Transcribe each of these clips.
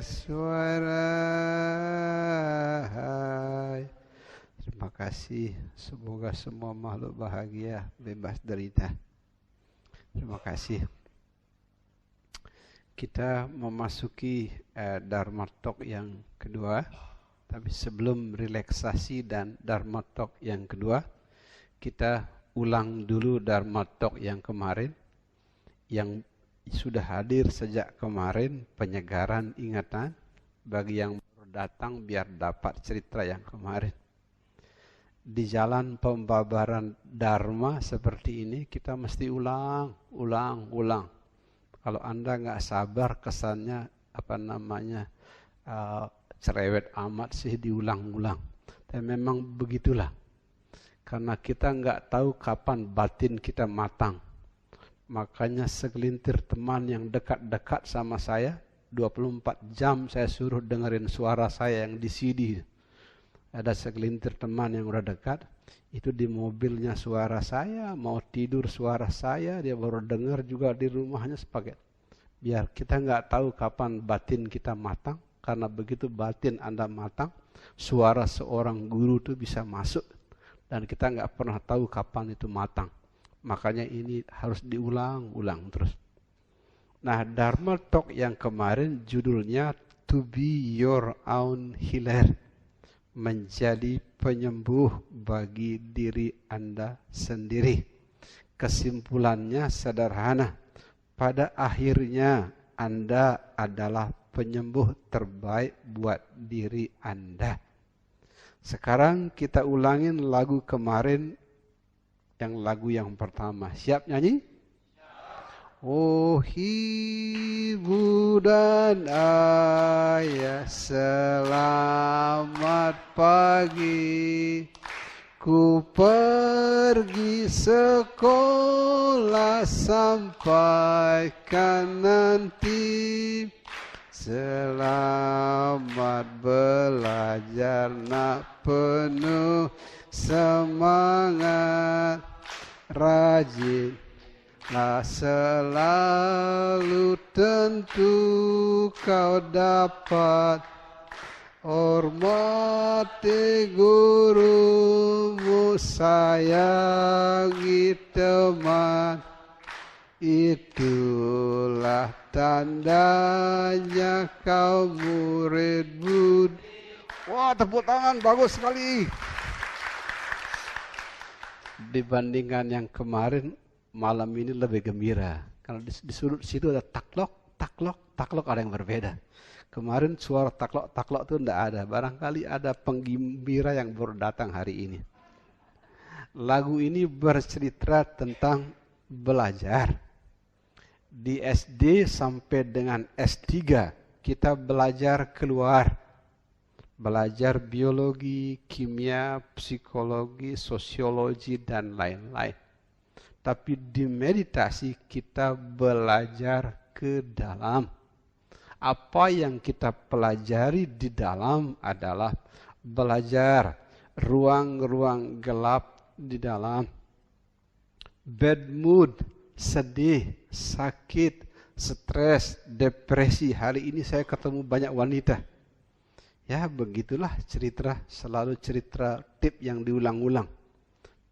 suara. Terima kasih. Semoga semua makhluk bahagia, bebas derita. Terima kasih. Kita memasuki Dharma Talk yang kedua. Tapi sebelum relaksasi dan Dharma Talk yang kedua, kita ulang dulu Dharma Talk yang kemarin, yang sudah hadir sejak kemarin, penyegaran ingatan bagi yang baru datang biar dapat cerita yang kemarin. Di jalan pembabaran Dharma seperti ini kita mesti ulang. Kalau Anda nggak sabar kesannya cerewet amat sih diulang-ulang. Dan memang begitulah. Karena kita nggak tahu kapan batin kita matang. Makanya segelintir teman yang dekat-dekat sama saya, 24 jam saya suruh dengerin suara saya yang di CD. Ada segelintir teman yang udah dekat, itu di mobilnya suara saya, mau tidur suara saya, dia baru dengar juga di rumahnya sepaket. Biar kita nggak tahu kapan batin kita matang, karena begitu batin Anda matang, suara seorang guru itu bisa masuk, dan kita nggak pernah tahu kapan itu matang. Makanya ini harus diulang-ulang terus. Nah, Dharma Talk yang kemarin judulnya To Be Your Own Healer. Menjadi penyembuh bagi diri Anda sendiri. Kesimpulannya sederhana. Pada akhirnya Anda adalah penyembuh terbaik buat diri Anda. Sekarang kita ulangin lagu kemarin, lagu yang pertama. Siap nyanyi? Oh ibu dan ayah, selamat pagi. Ku pergi sekolah sampaikan nanti. Selamat belajar nak penuh semangat, rajin selalu tentu kau dapat. Hormati gurumu, sayangi teman. Itulah tandanya kau murid Buddha. Wah, tepuk tangan, bagus sekali. Dibandingkan yang kemarin, malam ini lebih gembira. Kalau di sudut situ ada taklok, ada yang berbeda. Kemarin suara taklok itu tidak ada. Barangkali ada penggembira yang baru datang hari ini. Lagu ini bercerita tentang belajar. Di SD sampai dengan S3 kita belajar keluar. Belajar biologi, kimia, psikologi, sosiologi, dan lain-lain. Tapi di meditasi kita belajar ke dalam. Apa yang kita pelajari di dalam adalah belajar ruang-ruang gelap di dalam. Bad mood, sedih, sakit, stres, depresi. Hari ini saya ketemu banyak wanita. Ya begitulah cerita, selalu cerita tip yang diulang-ulang.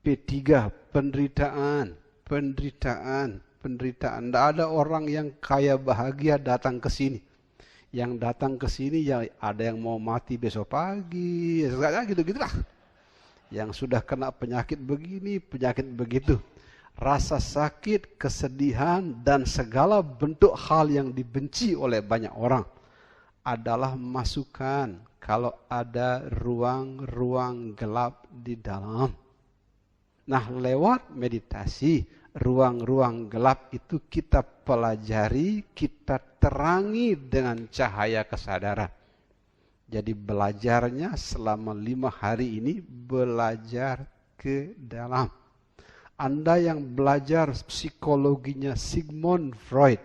P3, penderitaan. Tidak ada orang yang kaya bahagia datang ke sini. Yang datang ke sini ya ada yang mau mati besok pagi, gitu-gitulah. Yang sudah kena penyakit begini, penyakit begitu. Rasa sakit, kesedihan, dan segala bentuk hal yang dibenci oleh banyak orang adalah masukan kalau ada ruang-ruang gelap di dalam. Nah, lewat meditasi, ruang-ruang gelap itu kita pelajari, kita terangi dengan cahaya kesadaran. Jadi belajarnya selama 5 hari ini belajar ke dalam. Anda yang belajar psikologinya Sigmund Freud,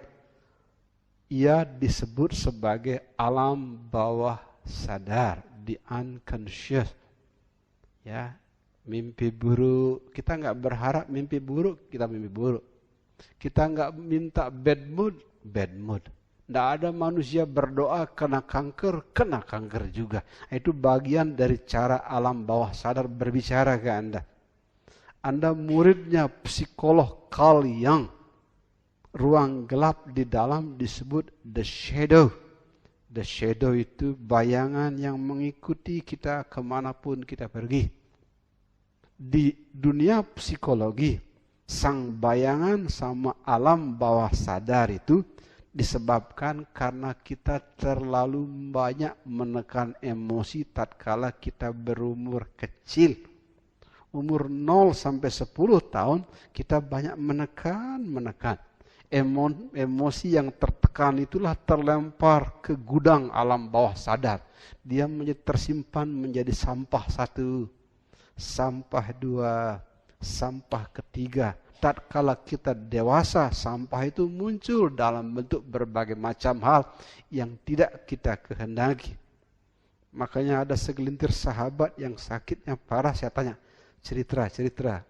ia disebut sebagai alam bawah sadar, the unconscious. Ya, mimpi buruk, kita nggak berharap mimpi buruk, kita mimpi buruk. Kita nggak minta bad mood, Tidak ada manusia berdoa kena kanker juga. Itu bagian dari cara alam bawah sadar berbicara ke Anda. Anda muridnya psikolog Carl Jung. Ruang gelap di dalam disebut the shadow. The shadow itu bayangan yang mengikuti kita kemanapun kita pergi. Di dunia psikologi, sang bayangan sama alam bawah sadar itu disebabkan karena kita terlalu banyak menekan emosi tatkala kita berumur kecil. Umur 0 sampai 10 tahun kita banyak menekan. Emosi yang tertekan itulah terlempar ke gudang alam bawah sadar. Dia tersimpan menjadi sampah 1, sampah 2, sampah ketiga. Tatkala kita dewasa, sampah itu muncul dalam bentuk berbagai macam hal yang tidak kita kehendaki. Makanya ada segelintir sahabat yang sakitnya parah, saya tanya, cerita,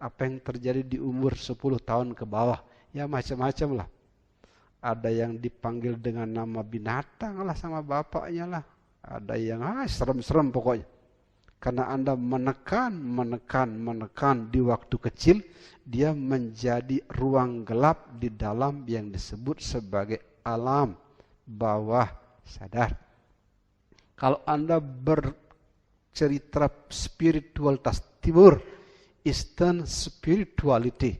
apa yang terjadi di umur 10 tahun ke bawah? Ya macam-macam lah. Ada yang dipanggil dengan nama binatang lah sama bapaknya lah. Ada yang serem-serem pokoknya. Karena Anda menekan di waktu kecil, dia menjadi ruang gelap di dalam yang disebut sebagai alam bawah sadar. Kalau Anda bercerita spiritualitas timur, Eastern spirituality,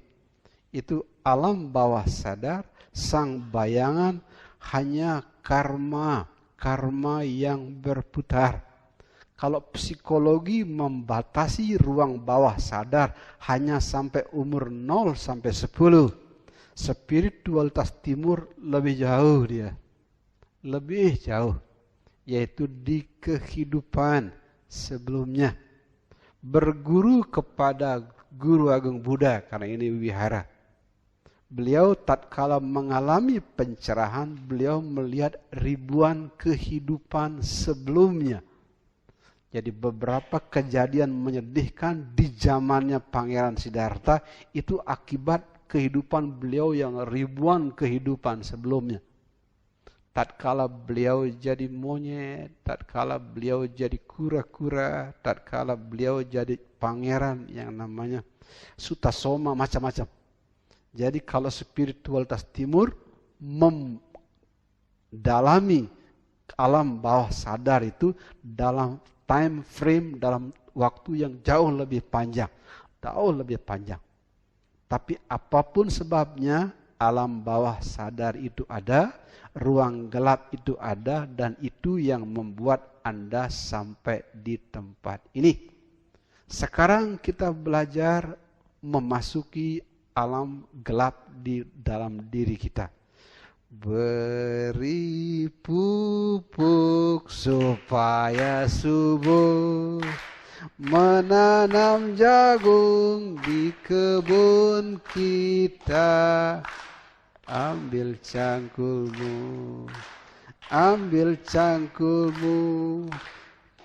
itu alam bawah sadar, sang bayangan hanya karma yang berputar. Kalau psikologi membatasi ruang bawah sadar hanya sampai umur 0 sampai 10. Spiritualitas timur lebih jauh dia. Lebih jauh. Yaitu di kehidupan sebelumnya. Berguru kepada Guru Agung Buddha, karena ini wihara. Beliau tatkala mengalami pencerahan, beliau melihat ribuan kehidupan sebelumnya. Jadi beberapa kejadian menyedihkan di zamannya Pangeran Siddhartha itu akibat kehidupan beliau yang ribuan kehidupan sebelumnya. Tatkala beliau jadi monyet, tatkala beliau jadi kura-kura, tatkala beliau jadi pangeran yang namanya Sutasoma, macam-macam. Jadi kalau spiritualitas timur mendalami alam bawah sadar itu dalam time frame, dalam waktu yang jauh lebih panjang. Tapi apapun sebabnya, alam bawah sadar itu ada, ruang gelap itu ada, dan itu yang membuat Anda sampai di tempat ini. Sekarang kita belajar memasuki alam gelap di dalam diri kita. Beri pupuk supaya subur, menanam jagung di kebun kita. Ambil cangkulmu,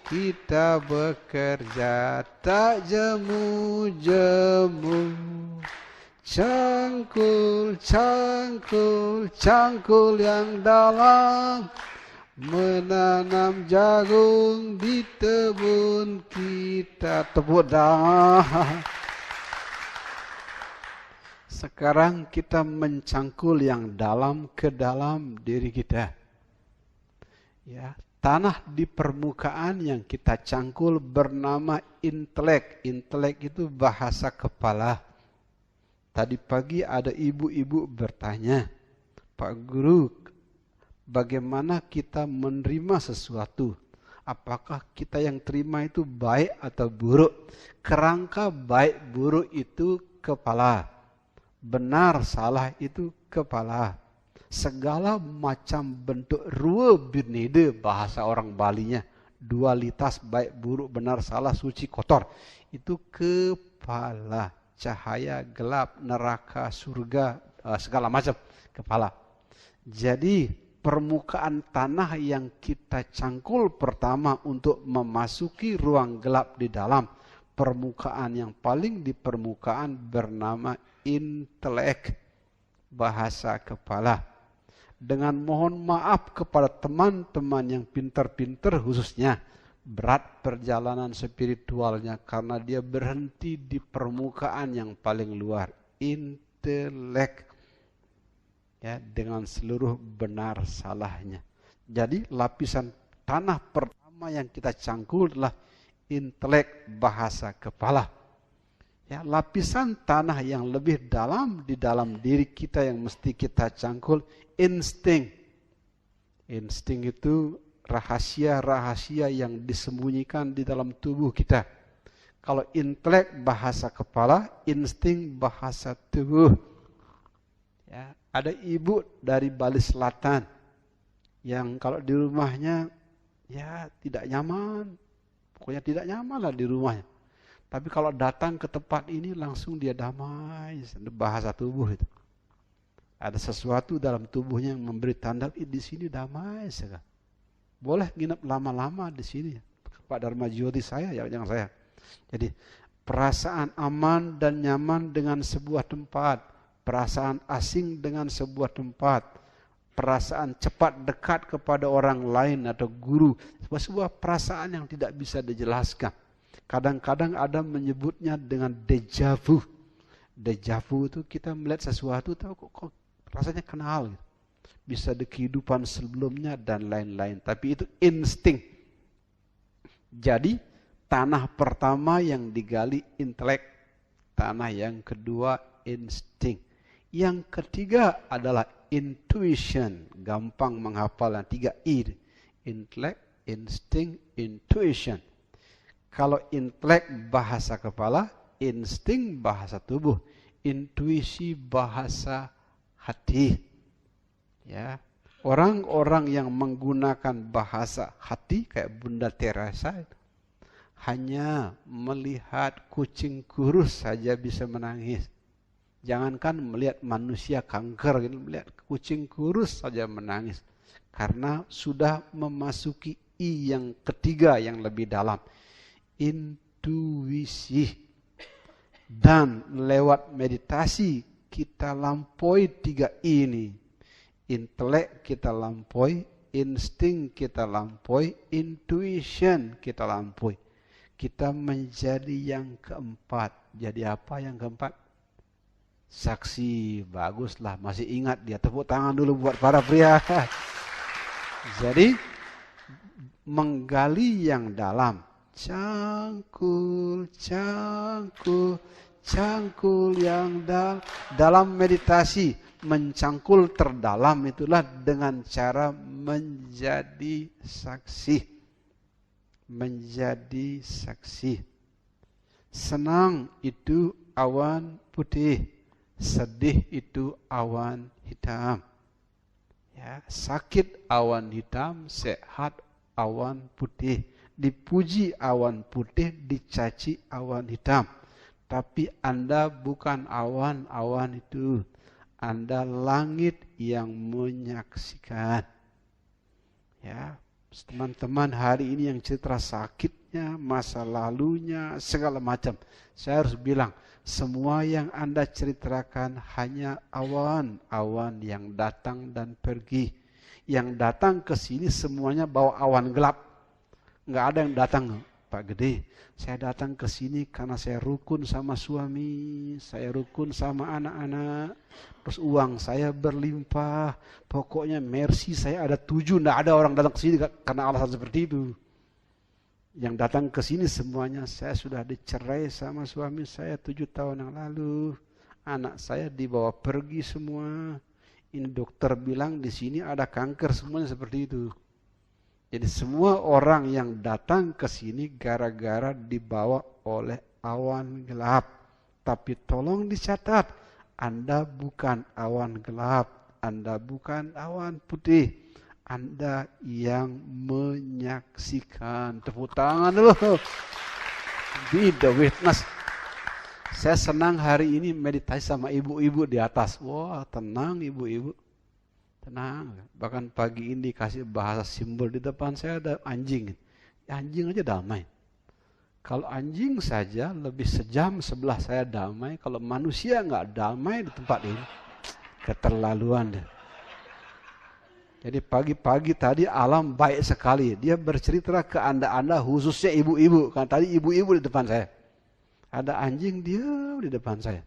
kita bekerja tak jemu-jemu. Cangkul yang dalam, menanam jagung di kebun kita. Tepuk tangan. Sekarang kita mencangkul yang dalam ke dalam diri kita. Ya, tanah di permukaan yang kita cangkul bernama intelek. Intelek itu bahasa kepala. Tadi pagi ada ibu-ibu bertanya, Pak Guru, bagaimana kita menerima sesuatu? Apakah kita yang terima itu baik atau buruk? Kerangka baik buruk itu kepala. Benar salah itu kepala. Segala macam bentuk ruwa birnede, bahasa orang Balinya. Dualitas baik buruk, benar salah, suci kotor. Itu kepala. Cahaya, gelap, neraka, surga, segala macam kepala. Jadi permukaan tanah yang kita cangkul pertama untuk memasuki ruang gelap di dalam, permukaan yang paling di permukaan bernama intelek, bahasa kepala. dengan mohon maaf kepada teman-teman yang pintar-pintar khususnya, berat perjalanan spiritualnya karena dia berhenti di permukaan yang paling luar, intelek, ya, dengan seluruh benar salahnya. Jadi lapisan tanah pertama yang kita cangkul adalah intelek, bahasa kepala. Ya, lapisan tanah yang lebih dalam di dalam diri kita yang mesti kita cangkul, insting. Insting itu rahasia-rahasia yang disembunyikan di dalam tubuh kita. Kalau intelek bahasa kepala, insting bahasa tubuh. Ya, ada ibu dari Bali Selatan yang kalau di rumahnya ya tidak nyaman, pokoknya tidak nyaman lah di rumahnya. Tapi kalau datang ke tempat ini langsung dia damai, bahasa tubuh itu. Ada sesuatu dalam tubuhnya yang memberi tanda di sini damai sekali. Boleh nginep lama-lama di sini. Pak Dharma Jyoti saya, ya yang saya. Jadi perasaan aman dan nyaman dengan sebuah tempat, perasaan asing dengan sebuah tempat, perasaan cepat dekat kepada orang lain atau guru, sebuah perasaan yang tidak bisa dijelaskan. Kadang-kadang ada menyebutnya dengan deja vu. Deja vu itu kita melihat sesuatu tahu kok rasanya kenal gitu. Bisa di kehidupan sebelumnya dan lain-lain. Tapi itu insting. Jadi tanah pertama yang digali intelek, tanah yang kedua insting. Yang ketiga adalah intuition. Gampang menghafal yang 3 I. Intelek, insting, intuition. Kalau intelek bahasa kepala, insting bahasa tubuh, intuisi bahasa hati. Ya, orang-orang yang menggunakan bahasa hati kayak Bunda Teresa itu, hanya melihat kucing kurus saja bisa menangis. Jangankan melihat manusia kanker, melihat kucing kurus saja menangis. Karena sudah memasuki I yang ketiga yang lebih dalam. Intuisi. Dan lewat meditasi kita lampaui 3 I ini. Intelek kita lampaui, insting kita lampaui, intuition kita lampaui. Kita menjadi yang keempat. Jadi apa yang keempat? Saksi. Baguslah, masih ingat dia. Tepuk tangan dulu buat para pria. Jadi menggali yang dalam. Cangkul, cangkul, cangkul yang dalam meditasi. Mencangkul terdalam itulah dengan cara menjadi saksi. Menjadi saksi. Senang itu awan putih. Sedih itu awan hitam. Ya, sakit awan hitam, sehat awan putih. Dipuji awan putih, dicaci awan hitam. Tapi Anda bukan awan-awan itu. Anda langit yang menyaksikan. Ya, teman-teman hari ini yang cerita sakitnya, masa lalunya, segala macam. Saya harus bilang, semua yang Anda ceritakan hanya awan-awan yang datang dan pergi. Yang datang ke sini semuanya bawa awan gelap. Nggak ada yang datang, Pak Gede, saya datang ke sini karena saya rukun sama suami, saya rukun sama anak-anak, terus uang saya berlimpah, pokoknya mercy saya ada 7, nggak ada orang datang ke sini karena alasan seperti itu. Yang datang ke sini semuanya saya sudah dicerai sama suami saya 7 tahun yang lalu, anak saya dibawa pergi semua, ini dokter bilang di sini ada kanker, semuanya seperti itu. Jadi semua orang yang datang ke sini gara-gara dibawa oleh awan gelap. Tapi tolong dicatat, Anda bukan awan gelap, Anda bukan awan putih. Anda yang menyaksikan. Tepuk tangan dulu. Be the witness. Saya senang hari ini meditasi sama ibu-ibu di atas. Wah, tenang ibu-ibu. Tenang, bahkan pagi ini kasih bahasa simbol di depan saya ada anjing. Anjing aja damai. Kalau anjing saja lebih sejam sebelah saya damai. Kalau manusia nggak damai di tempat ini, keterlaluan deh. Jadi pagi-pagi tadi alam baik sekali. Dia bercerita ke anda khususnya ibu-ibu. Kan tadi ibu-ibu di depan saya. Ada anjing diam di depan saya.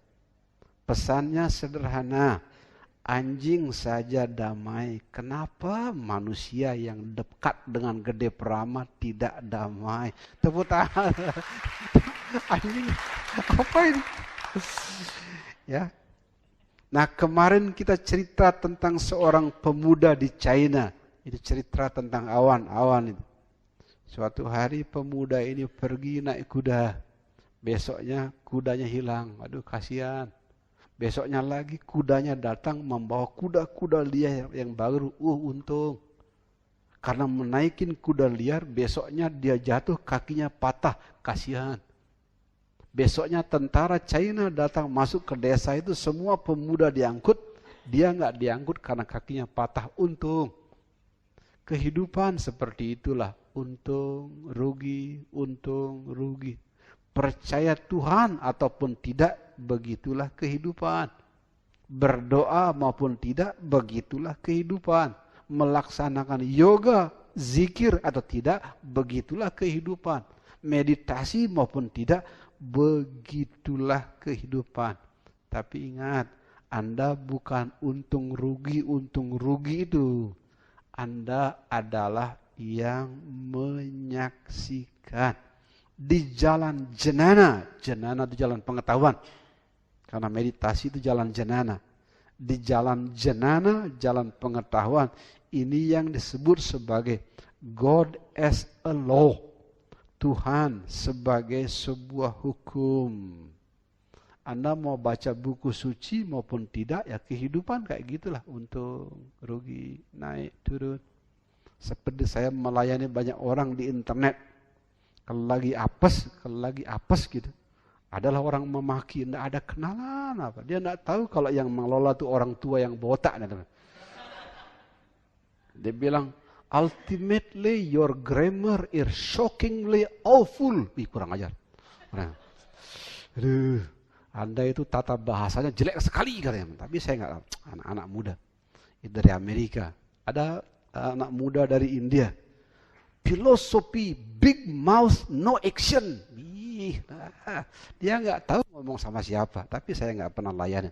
Pesannya sederhana. Anjing saja damai. Kenapa manusia yang dekat dengan Gede Prama tidak damai? Tepuk tangan. Anjing apa ini? Ya. Nah, kemarin kita cerita tentang seorang pemuda di China. Itu cerita tentang awan-awan itu. Suatu hari pemuda ini pergi naik kuda. Besoknya kudanya hilang. Aduh, kasihan. Besoknya lagi kudanya datang membawa kuda-kuda liar yang baru. Untung. Karena menaikin kuda liar, besoknya dia jatuh, kakinya patah. Kasihan. Besoknya tentara China datang masuk ke desa itu, semua pemuda diangkut, dia nggak diangkut karena kakinya patah. Untung. Kehidupan seperti itulah, untung, rugi, untung, rugi. Percaya Tuhan ataupun tidak, begitulah kehidupan. Berdoa maupun tidak, begitulah kehidupan. Melaksanakan yoga, zikir atau tidak, begitulah kehidupan. Meditasi maupun tidak, begitulah kehidupan. Tapi ingat, Anda bukan untung rugi itu. Anda adalah yang menyaksikan. Di jalan jenana itu jalan pengetahuan. Karena meditasi itu jalan jenana. Di jalan jenana, jalan pengetahuan. Ini yang disebut sebagai God as a law. Tuhan sebagai sebuah hukum. Anda mau baca buku suci maupun tidak, ya kehidupan kayak gitulah. Untung, rugi, naik, turun. Seperti saya melayani banyak orang di internet. Kalau lagi apes gitu. Adalah orang memaki, tidak ada kenalan apa. Dia tidak tahu kalau yang mengelola itu orang tua yang botak. Dia bilang, ultimately your grammar is shockingly awful. Kurang ajar. Aduh, Anda itu tata bahasanya jelek sekali katanya. Tapi saya nggak tahu. Anak-anak muda itu dari Amerika. Ada anak muda dari India. Filosofi big mouth no action. Dia nggak tahu ngomong sama siapa. Tapi saya nggak pernah layani.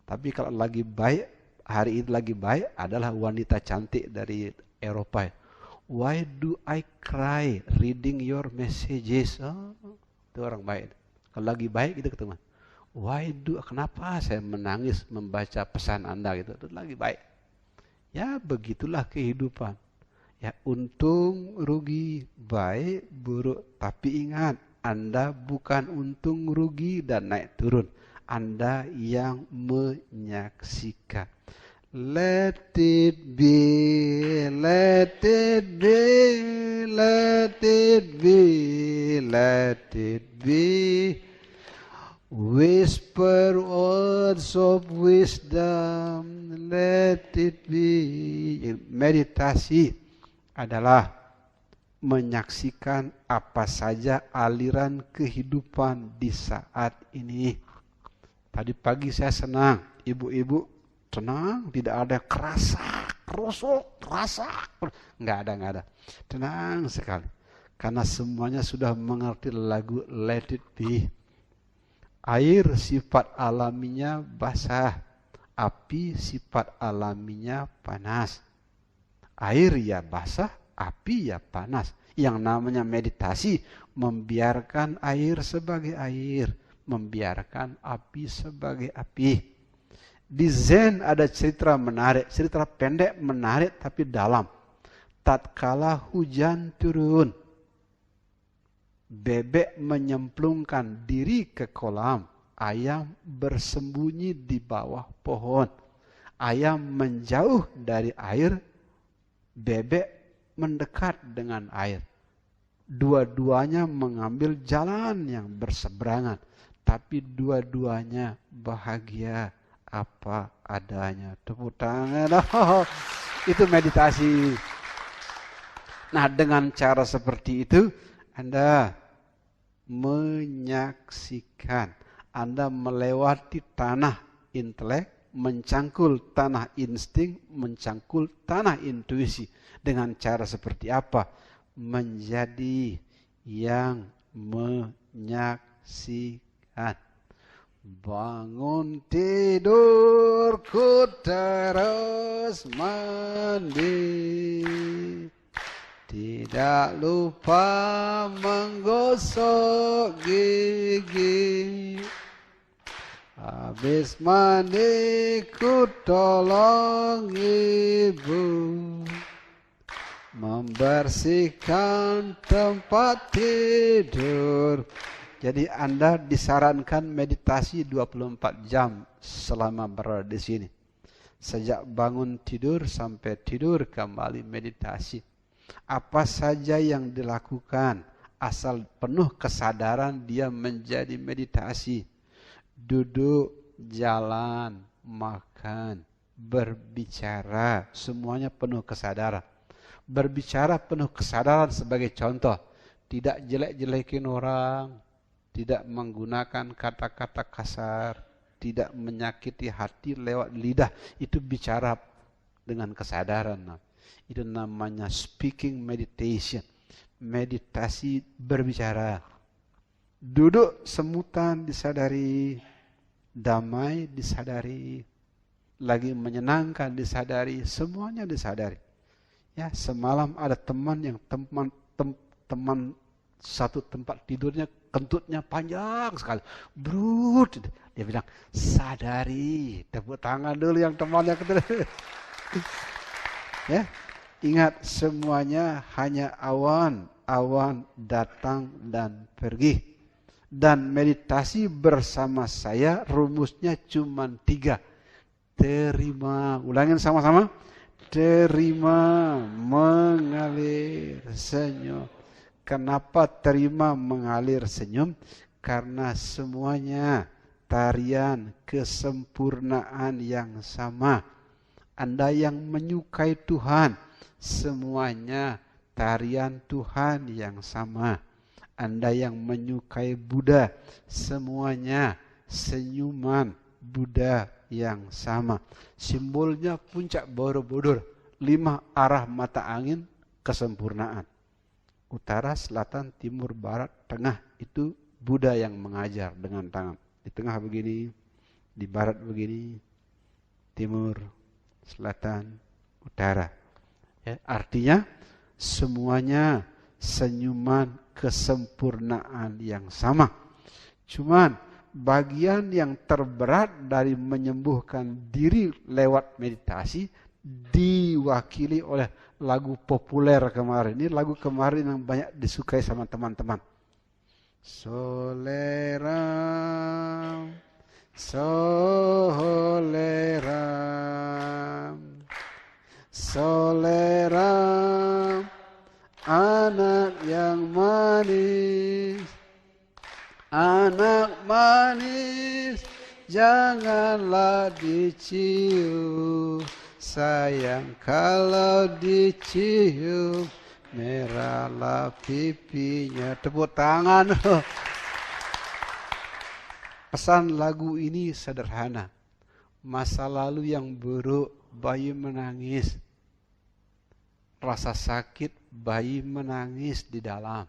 Tapi kalau lagi baik, hari ini lagi baik adalah wanita cantik dari Eropa. Why do I cry reading your messages? Itu orang baik. Kalau lagi baik itu ketemu. Kenapa saya menangis membaca pesan Anda gitu? Itu lagi baik. Ya begitulah kehidupan. Ya untung, rugi, baik, buruk. Tapi ingat, Anda bukan untung, rugi dan naik turun. Anda yang menyaksikan. Let it be, let it be, let it be, let it be. Whisper words of wisdom, let it be. Meditasi adalah menyaksikan apa saja aliran kehidupan di saat ini. Tadi pagi saya senang, ibu-ibu tenang, tidak ada kerosok, nggak ada. Tenang sekali. Karena semuanya sudah mengerti lagu Let It Be. Air sifat alaminya basah, api sifat alaminya panas. Air ya basah, api ya panas. Yang namanya meditasi, membiarkan air sebagai air, membiarkan api sebagai api. Di Zen ada cerita menarik, cerita pendek menarik tapi dalam. Tatkala hujan turun, bebek menyemplungkan diri ke kolam, ayam bersembunyi di bawah pohon. Ayam menjauh dari air, bebek mendekat dengan air. Dua-duanya mengambil jalan yang berseberangan, tapi dua-duanya bahagia apa adanya. Tepuk tangan. Itu meditasi. Nah, dengan cara seperti itu Anda menyaksikan, Anda melewati tanah intelek, mencangkul tanah insting, mencangkul tanah intuisi. Dengan cara seperti apa? Menjadi yang menyaksikan. Bangun tidurku terus mandi, tidak lupa menggosok gigi. Habis mandi ku tolong ibu membersihkan tempat tidur. Jadi Anda disarankan meditasi 24 jam selama berada di sini. Sejak bangun tidur sampai tidur kembali meditasi. Apa saja yang dilakukan, asal penuh kesadaran dia menjadi meditasi. Duduk, jalan, makan, berbicara, semuanya penuh kesadaran. Berbicara penuh kesadaran sebagai contoh. Tidak jelek-jelekin orang, tidak menggunakan kata-kata kasar, tidak menyakiti hati lewat lidah. Itu bicara dengan kesadaran. Itu namanya speaking meditation. Meditasi berbicara. Duduk semutan disadari, damai disadari, lagi menyenangkan disadari, semuanya disadari. Ya, semalam ada teman yang teman satu tempat tidurnya kentutnya panjang sekali. Brut, dia bilang, sadari, tepuk tangan dulu yang temannya kentut. Ya, ingat semuanya hanya awan, awan datang dan pergi. Dan meditasi bersama saya rumusnya cuma 3. Terima, ulangin sama-sama. Terima, mengalir, senyum. Kenapa terima, mengalir, senyum? Karena semuanya tarian kesempurnaan yang sama. Anda yang menyukai Tuhan, semuanya tarian Tuhan yang sama. Anda yang menyukai Buddha, semuanya senyuman Buddha yang sama. Simbolnya puncak Borobudur, 5 arah mata angin kesempurnaan. Utara, selatan, timur, barat, tengah, itu Buddha yang mengajar dengan tangan. Di tengah begini, di barat begini, timur, selatan, utara. Ya, artinya semuanya senyuman kesempurnaan yang sama. Cuman bagian yang terberat dari menyembuhkan diri lewat meditasi diwakili oleh lagu populer kemarin. Ini lagu kemarin yang banyak disukai sama teman-teman. Soleram, soleram, soleram, anak yang manis, anak manis, janganlah dicium. Sayang kalau dicium, merahlah pipinya. Tepuk tangan. Pesan lagu ini sederhana. Masa lalu yang buruk, bayi menangis. Rasa sakit, bayi menangis di dalam.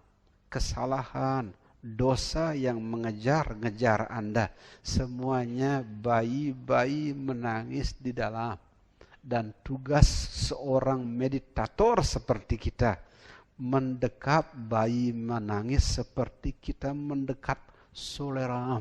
Kesalahan, dosa yang mengejar-ngejar Anda. Semuanya bayi-bayi menangis di dalam. Dan tugas seorang meditator seperti kita, mendekat bayi menangis seperti kita mendekat soleram.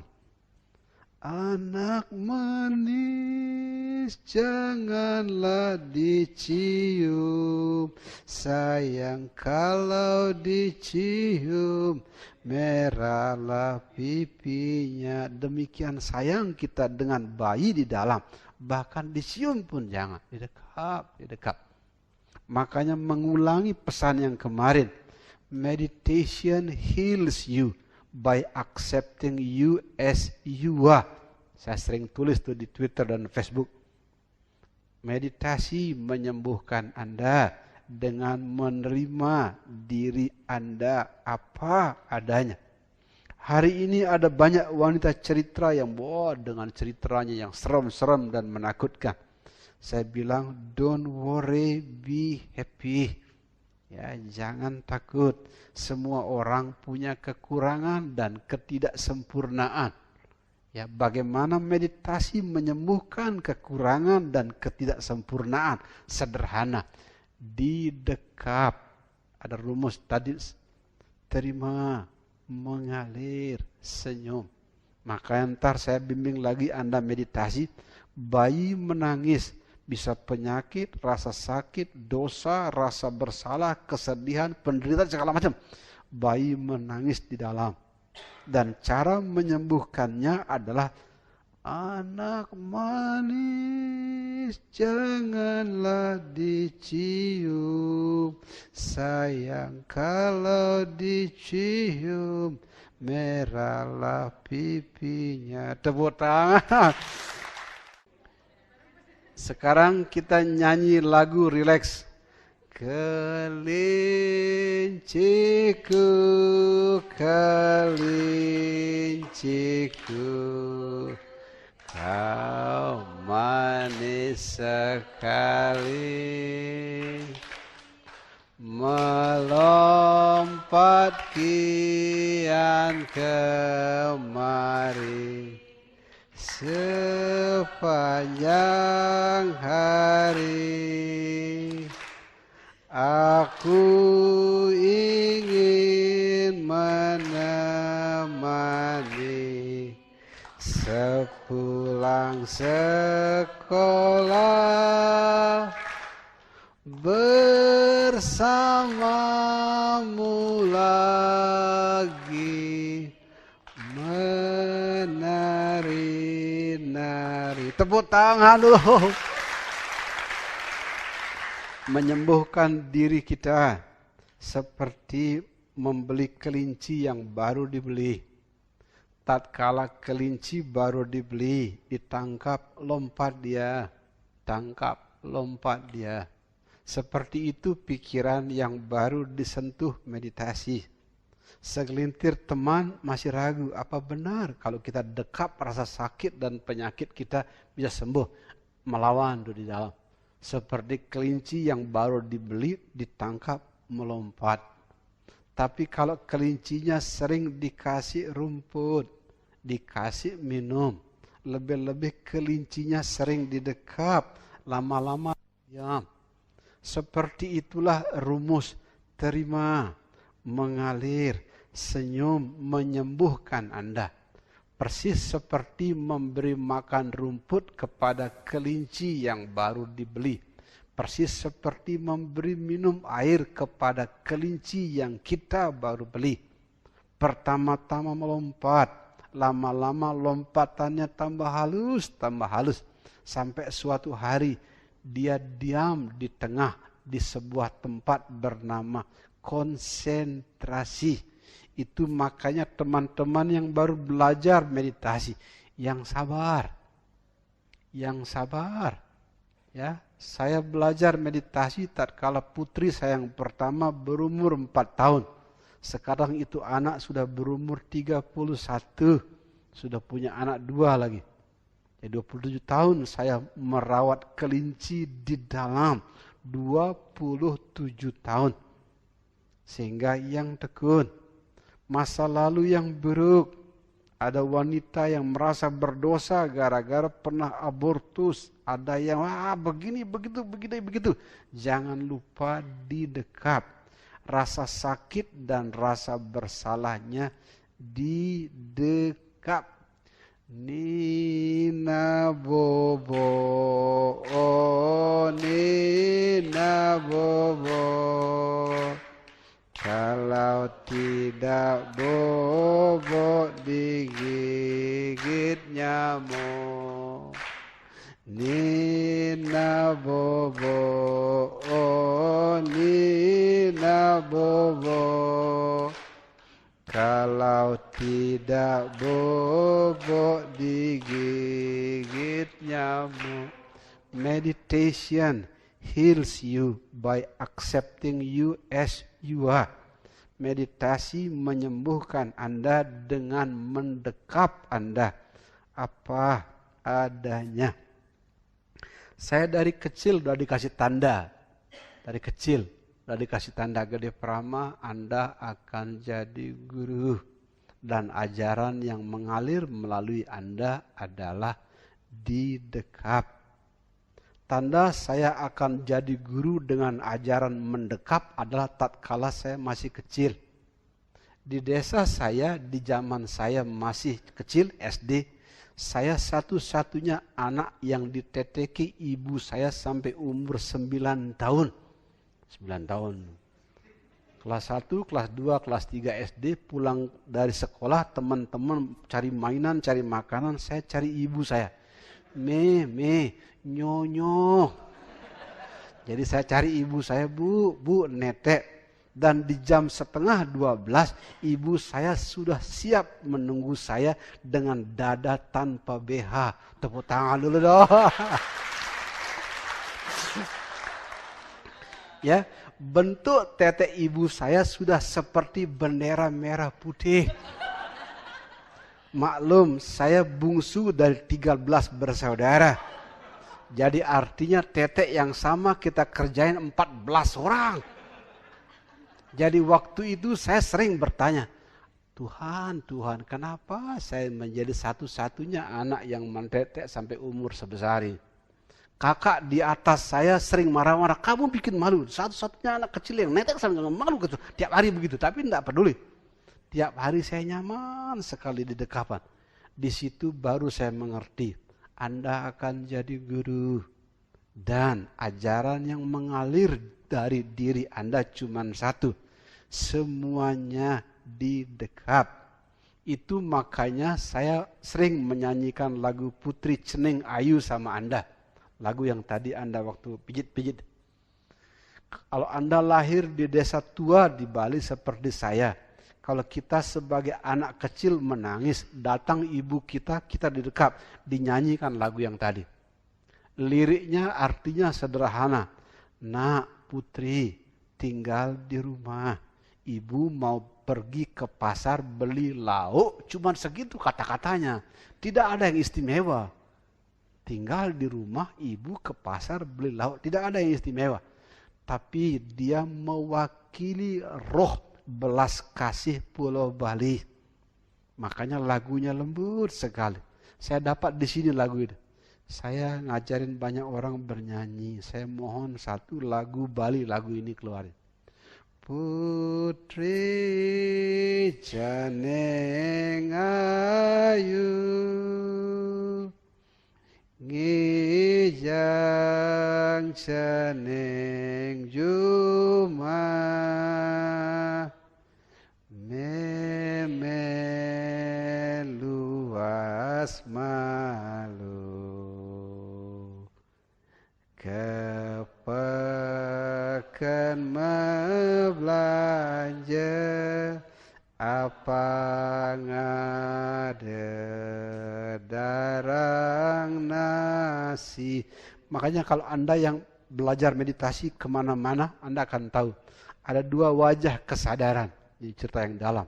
Anak manis, janganlah dicium. Sayang kalau dicium, merahlah pipinya. Demikian sayang kita dengan bayi di dalam. Bahkan dicium pun jangan. Didekap. Makanya mengulangi pesan yang kemarin. Meditation heals you by accepting you as you are. Saya sering tulis tuh di Twitter dan Facebook. Meditasi menyembuhkan Anda dengan menerima diri Anda apa adanya. Hari ini ada banyak wanita cerita yang dengan ceritanya yang serem-serem dan menakutkan. Saya bilang, don't worry, be happy. Ya, jangan takut. Semua orang punya kekurangan dan ketidaksempurnaan. Ya, bagaimana meditasi menyembuhkan kekurangan dan ketidaksempurnaan? Sederhana. Didekap. Ada rumus tadi. Terima, mengalir, senyum. Maka ntar saya bimbing lagi Anda meditasi. Bayi menangis. Bisa penyakit, rasa sakit, dosa, rasa bersalah, kesedihan, penderitaan, segala macam. Bayi menangis di dalam. Dan cara menyembuhkannya adalah, anak manis, janganlah dicium. Sayang kalau dicium, merahlah pipinya. Tepuk tangan. Sekarang kita nyanyi lagu relax. Kelinciku, kelinciku, kau manis sekali, melompat kian kemari. Sepanjang hari aku ingin menemani, sepulang sekolah bersamamu lagi menari-nari. Tepuk tangan dulu. Menyembuhkan diri kita seperti membeli kelinci yang baru dibeli. Tatkala kelinci baru dibeli, ditangkap, lompat dia. Tangkap, lompat dia. Seperti itu pikiran yang baru disentuh meditasi. Segelintir teman masih ragu, apa benar kalau kita dekap rasa sakit dan penyakit kita bisa sembuh? Melawan di dalam. Seperti kelinci yang baru dibeli, ditangkap, melompat. Tapi kalau kelincinya sering dikasih rumput, dikasih minum, lebih-lebih kelincinya sering didekap, lama-lama diam. Seperti itulah rumus terima, mengalir, senyum, menyembuhkan Anda. Persis seperti memberi makan rumput kepada kelinci yang baru dibeli. Persis seperti memberi minum air kepada kelinci yang kita baru beli. Pertama-tama melompat, lama-lama lompatannya tambah halus. Sampai suatu hari dia diam di tengah di sebuah tempat bernama konsentrasi. Itu makanya teman-teman yang baru belajar meditasi, yang sabar. Ya, saya belajar meditasi tatkala putri saya yang pertama berumur 4 tahun. Sekarang itu anak sudah berumur 31, sudah punya anak 2 lagi. Ya, 27 tahun saya merawat kelinci di dalam, 27 tahun. Sehingga yang tekun, masa lalu yang buruk, ada wanita yang merasa berdosa gara-gara pernah abortus, ada yang begini, begitu. Jangan lupa didekap. Rasa sakit dan rasa bersalahnya didekap. Nina bobo, oh Nina bobo, kalau tidak bobo digigit nyamuk. Nina bobo, oh Nina bobo, kalau tidak bobo digigit nyamuk. Meditation heals you by accepting you as you are. meditasi menyembuhkan Anda dengan mendekap Anda apa adanya. Saya dari kecil udah dikasih tanda. Dari kecil udah dikasih tanda, Gede Prama Anda akan jadi guru. Dan ajaran yang mengalir melalui Anda adalah didekap. Tanda saya akan jadi guru dengan ajaran mendekap adalah tatkala saya masih kecil. Di desa saya, di zaman saya masih kecil, SD, saya satu-satunya anak yang diteteki ibu saya sampai umur 9 tahun. 9 tahun. Kelas 1, kelas 2, kelas 3 SD, pulang dari sekolah, teman-teman cari mainan, cari makanan, saya cari ibu saya. Nyonyo. Jadi saya cari ibu saya, bu, netek. Dan di jam setengah 12, ibu saya sudah siap menunggu saya dengan dada tanpa BH. Tepuk tangan dulu dong. Ya, bentuk tete ibu saya sudah seperti bendera merah putih. Maklum, saya bungsu dari 13 bersaudara. Jadi artinya tetek yang sama kita kerjain 14 orang. Jadi waktu itu saya sering bertanya, Tuhan, kenapa saya menjadi satu-satunya anak yang mentetek sampai umur sebesar ini? Kakak di atas saya sering marah-marah, kamu bikin malu. Satu-satunya anak kecil yang netek sampai malu gitu. Tiap hari begitu, tapi tidak peduli. Tiap hari saya nyaman sekali di dekapan. Di situ baru saya mengerti, Anda akan jadi guru. Dan ajaran yang mengalir dari diri Anda cuma satu. Semuanya didekap. Itu makanya saya sering menyanyikan lagu Putri Cening Ayu sama Anda. Lagu yang tadi Anda waktu pijit-pijit. Kalau Anda lahir di desa tua di Bali seperti saya, kalau kita sebagai anak kecil menangis, datang ibu kita didekap, dinyanyikan lagu yang tadi. Liriknya artinya sederhana. Nak, putri, tinggal di rumah. Ibu mau pergi ke pasar beli lauk, cuman segitu kata-katanya. Tidak ada yang istimewa. Tinggal di rumah, ibu ke pasar beli lauk, tidak ada yang istimewa. Tapi dia mewakili roh belas kasih Pulau Bali. Makanya lagunya lembut sekali. Saya dapat di sini lagu itu. Saya ngajarin banyak orang bernyanyi. Saya mohon satu lagu Bali, lagu ini keluarin. Putri Cening Ayu, Ngijang Cening Juma, meme luas malu, kepekan belanja apa ngade darang nasi. Makanya kalau Anda yang belajar meditasi kemana-mana, Anda akan tahu ada dua wajah kesadaran di cerita yang dalam.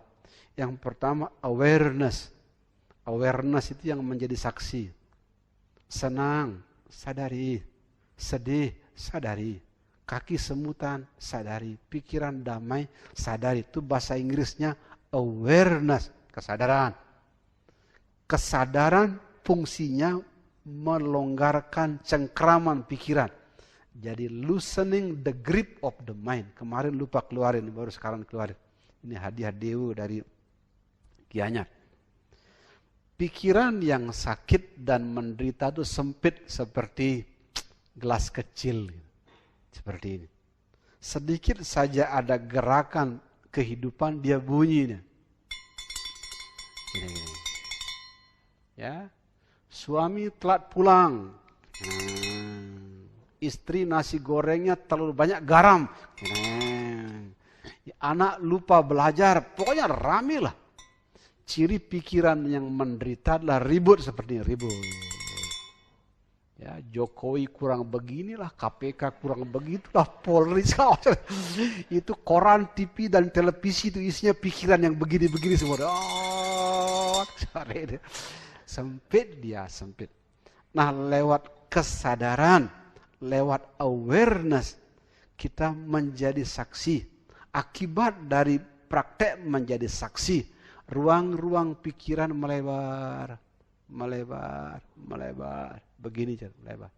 Yang pertama awareness. Awareness itu yang menjadi saksi. Senang, sadari. Sedih, sadari. Kaki semutan, sadari. Pikiran damai, sadari. Itu bahasa Inggrisnya awareness, kesadaran. Kesadaran fungsinya melonggarkan cengkraman pikiran. Jadi loosening the grip of the mind. Kemarin lupa keluarin, baru sekarang keluarin. Ini hadiah Dewa dari Gianyar. Pikiran yang sakit dan menderita itu sempit seperti gelas kecil. Seperti ini. Sedikit saja ada gerakan kehidupan, dia bunyi. Gini. Ya, suami telat pulang. Istri nasi gorengnya terlalu banyak garam. Anak lupa belajar. Pokoknya rame lah. Ciri pikiran yang menderita adalah ribut seperti ini. Ribut. Ya, Jokowi kurang beginilah, KPK kurang begitulah, Polri itu koran, TV dan televisi itu isinya pikiran yang begini-begini semua. Oh, sempit dia, sempit. Nah, lewat kesadaran, lewat awareness, kita menjadi saksi. Akibat dari praktek menjadi saksi, ruang-ruang pikiran melebar. Begini cara melebar.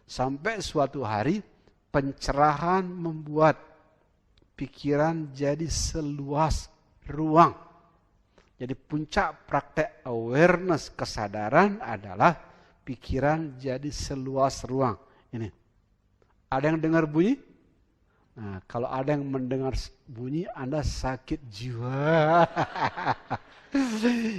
Sampai suatu hari pencerahan membuat pikiran jadi seluas ruang. Jadi puncak praktek awareness kesadaran adalah pikiran jadi seluas ruang. Ini. Ada yang dengar bunyi? Nah, kalau ada yang mendengar bunyi, Anda sakit jiwa.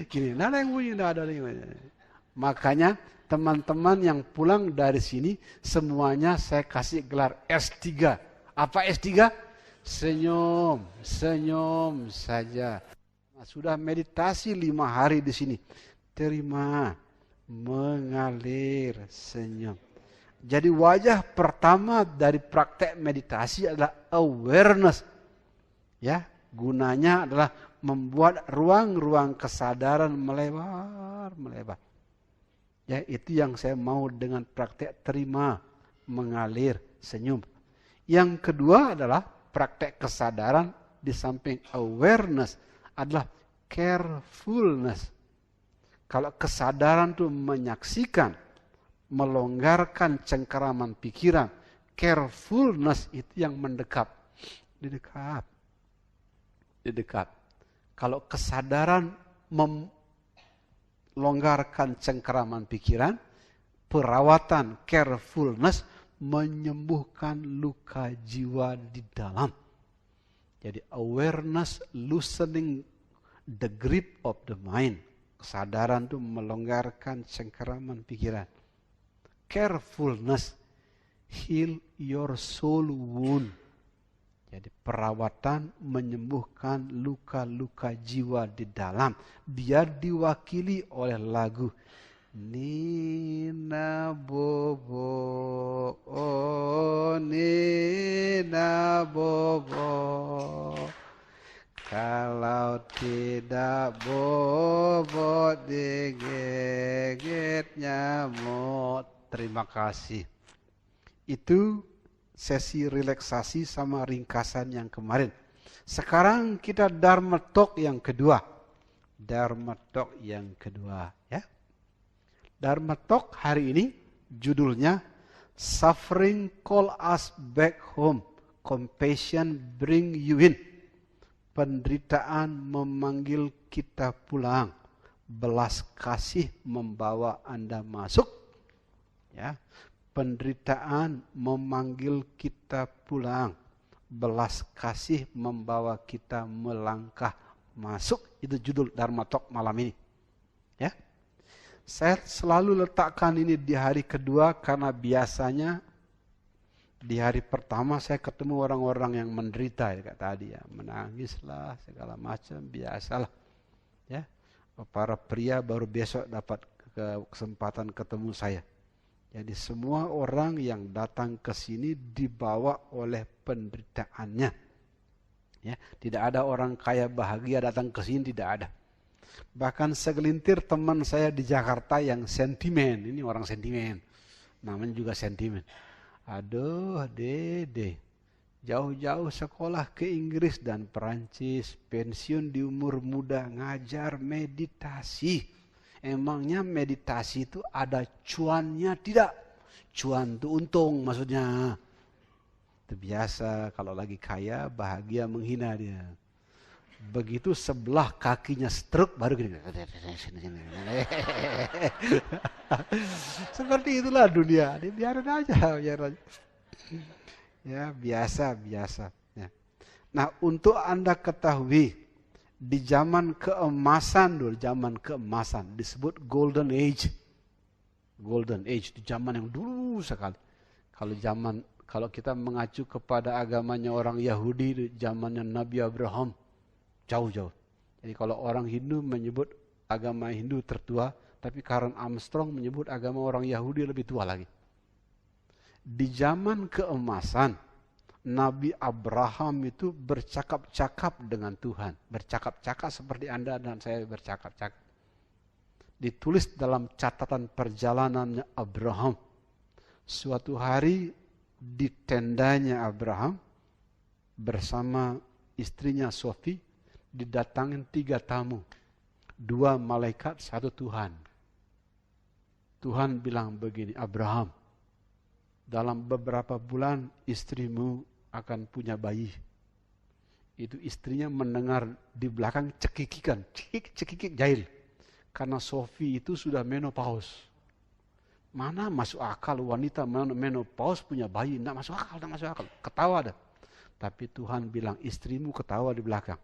Gini, tidak ada yang bunyi, tidak ada yang bunyi. Makanya teman-teman yang pulang dari sini semuanya saya kasih gelar S3. Apa S3? Senyum, senyum saja. Nah, sudah meditasi 5 hari di sini. Terima, mengalir, senyum. Jadi wajah pertama dari praktek meditasi adalah awareness. Ya, gunanya adalah membuat ruang-ruang kesadaran melebar. Ya, itu yang saya mau dengan praktek terima, mengalir, senyum. Yang kedua adalah praktek kesadaran di samping awareness adalah carefulness. Kalau kesadaran itu menyaksikan, melonggarkan cengkeraman pikiran, carefulness itu yang mendekat. Didekat. Kalau kesadaran melonggarkan cengkeraman pikiran, perawatan carefulness menyembuhkan luka jiwa di dalam. Jadi awareness loosening the grip of the mind. Kesadaran itu melonggarkan cengkeraman pikiran. Carefulness heal your soul wound. Jadi perawatan menyembuhkan luka-luka jiwa di dalam. Biar diwakili oleh lagu Nina Bobo, oh Nina Bobo. Kalau tidak bobo digigit nyamuk. Terima kasih. Itu sesi relaksasi sama ringkasan yang kemarin. Sekarang kita Dharma Talk yang kedua. Dharma Talk yang kedua, ya. Dharma Talk hari ini judulnya Suffering Call Us Back Home. Compassion Bring You In. Penderitaan memanggil kita pulang. Belas kasih membawa Anda masuk. Ya. Penderitaan memanggil kita pulang. Belas kasih membawa kita melangkah masuk. Itu judul Dharma Talk malam ini. Ya. Saya selalu letakkan ini di hari kedua karena biasanya di hari pertama saya ketemu orang-orang yang menderita ya, kayak tadi ya, menangislah segala macam, biasalah. Ya. Para pria baru besok dapat kesempatan ketemu saya. Jadi semua orang yang datang ke sini dibawa oleh penderitaannya. Ya, tidak ada orang kaya bahagia datang ke sini, tidak ada. Bahkan segelintir teman saya di Jakarta yang sentimen, ini orang sentimen, namanya juga sentimen. Aduh, Dede, jauh-jauh sekolah ke Inggris dan Perancis, pensiun di umur muda ngajar meditasi. Emangnya meditasi itu ada cuannya? Tidak. Cuan itu untung maksudnya. Itu biasa kalau lagi kaya, bahagia menghina dia. Begitu sebelah kakinya stroke baru gini. Seperti itulah dunia. Biarin aja. Ya, biasa. Ya. Nah, untuk Anda ketahui, di zaman keemasan dulu, zaman keemasan disebut Golden Age. Golden Age di zaman yang dulu sekali. Kalau kita mengacu kepada agamanya orang Yahudi, zamannya Nabi Abraham, jauh-jauh. Jadi kalau orang Hindu menyebut agama Hindu tertua, tapi Karen Armstrong menyebut agama orang Yahudi lebih tua lagi. Di zaman keemasan, Nabi Abraham itu bercakap-cakap dengan Tuhan. Bercakap-cakap seperti Anda dan saya bercakap-cakap. Ditulis dalam catatan perjalanannya Abraham. Suatu hari di tendanya Abraham bersama istrinya Sophie didatangin 3 tamu. 2 malaikat, 1 Tuhan. Tuhan bilang begini, Abraham, dalam beberapa bulan istrimu akan punya bayi. Itu istrinya mendengar di belakang cekikikan, cekikik jahil. Karena Sophie itu sudah menopause. Mana masuk akal wanita menopause punya bayi? Tidak masuk akal. Ketawa dah. Tapi Tuhan bilang, istrimu ketawa di belakang.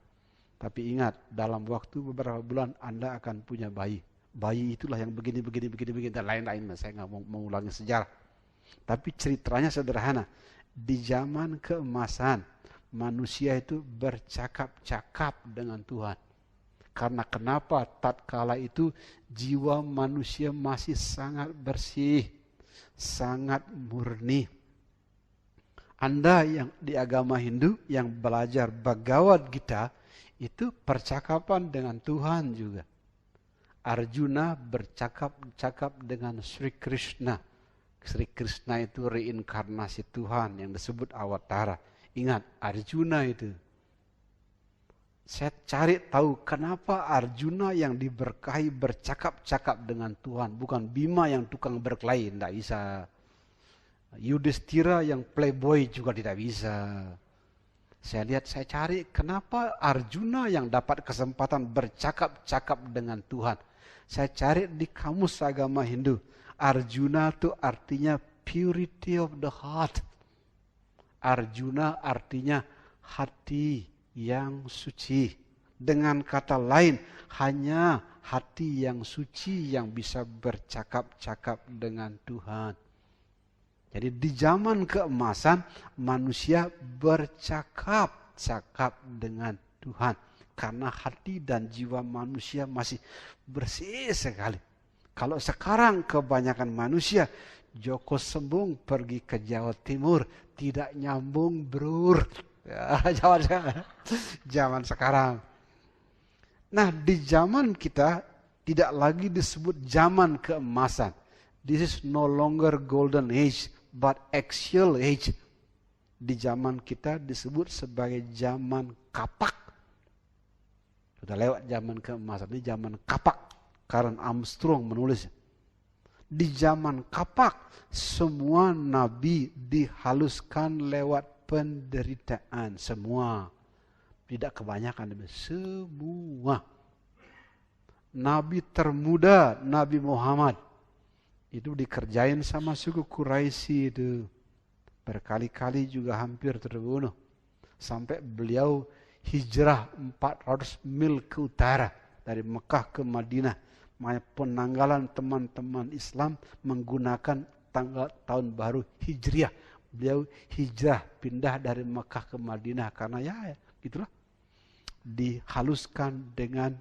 Tapi ingat, dalam waktu beberapa bulan Anda akan punya bayi. Bayi itulah yang begini, dan lain-lain. Saya nggak mau mengulangi sejarah. Tapi ceritanya sederhana. Di zaman keemasan, manusia itu bercakap-cakap dengan Tuhan. Karena kenapa? Tatkala itu jiwa manusia masih sangat bersih, sangat murni. Anda yang di agama Hindu yang belajar Bhagavad Gita, itu percakapan dengan Tuhan juga. Arjuna bercakap-cakap dengan Sri Krishna. Sri Krishna itu reinkarnasi Tuhan yang disebut Awatara. Ingat, Arjuna itu. Saya cari tahu kenapa Arjuna yang diberkahi bercakap-cakap dengan Tuhan. Bukan Bima yang tukang berkelahi, tidak bisa. Yudhistira yang playboy juga tidak bisa. Saya cari kenapa Arjuna yang dapat kesempatan bercakap-cakap dengan Tuhan. Saya cari di kamus agama Hindu. Arjuna itu artinya purity of the heart. Arjuna artinya hati yang suci. Dengan kata lain, hanya hati yang suci yang bisa bercakap-cakap dengan Tuhan. Jadi di zaman keemasan, manusia bercakap-cakap dengan Tuhan. Karena hati dan jiwa manusia masih bersih sekali. Kalau sekarang kebanyakan manusia, Joko Sembung pergi ke Jawa Timur, tidak nyambung brur. Ya, zaman sekarang. Nah, di zaman kita tidak lagi disebut zaman keemasan. This is no longer golden age, but axial age. Di zaman kita disebut sebagai zaman kapak. Sudah lewat zaman keemasan, ini zaman kapak. Karen Armstrong menulis. Di zaman kapak, semua nabi dihaluskan lewat penderitaan. Semua. Tidak kebanyakan, semua. Nabi termuda, Nabi Muhammad, itu dikerjain sama suku Quraisy itu. Berkali-kali juga hampir terbunuh. Sampai beliau hijrah 400 mil ke utara. Dari Mekah ke Madinah. Penanggalan teman-teman Islam menggunakan tanggal tahun baru Hijriah. Beliau hijrah, pindah dari Mekah ke Madinah. Karena ya gitulah. Dihaluskan dengan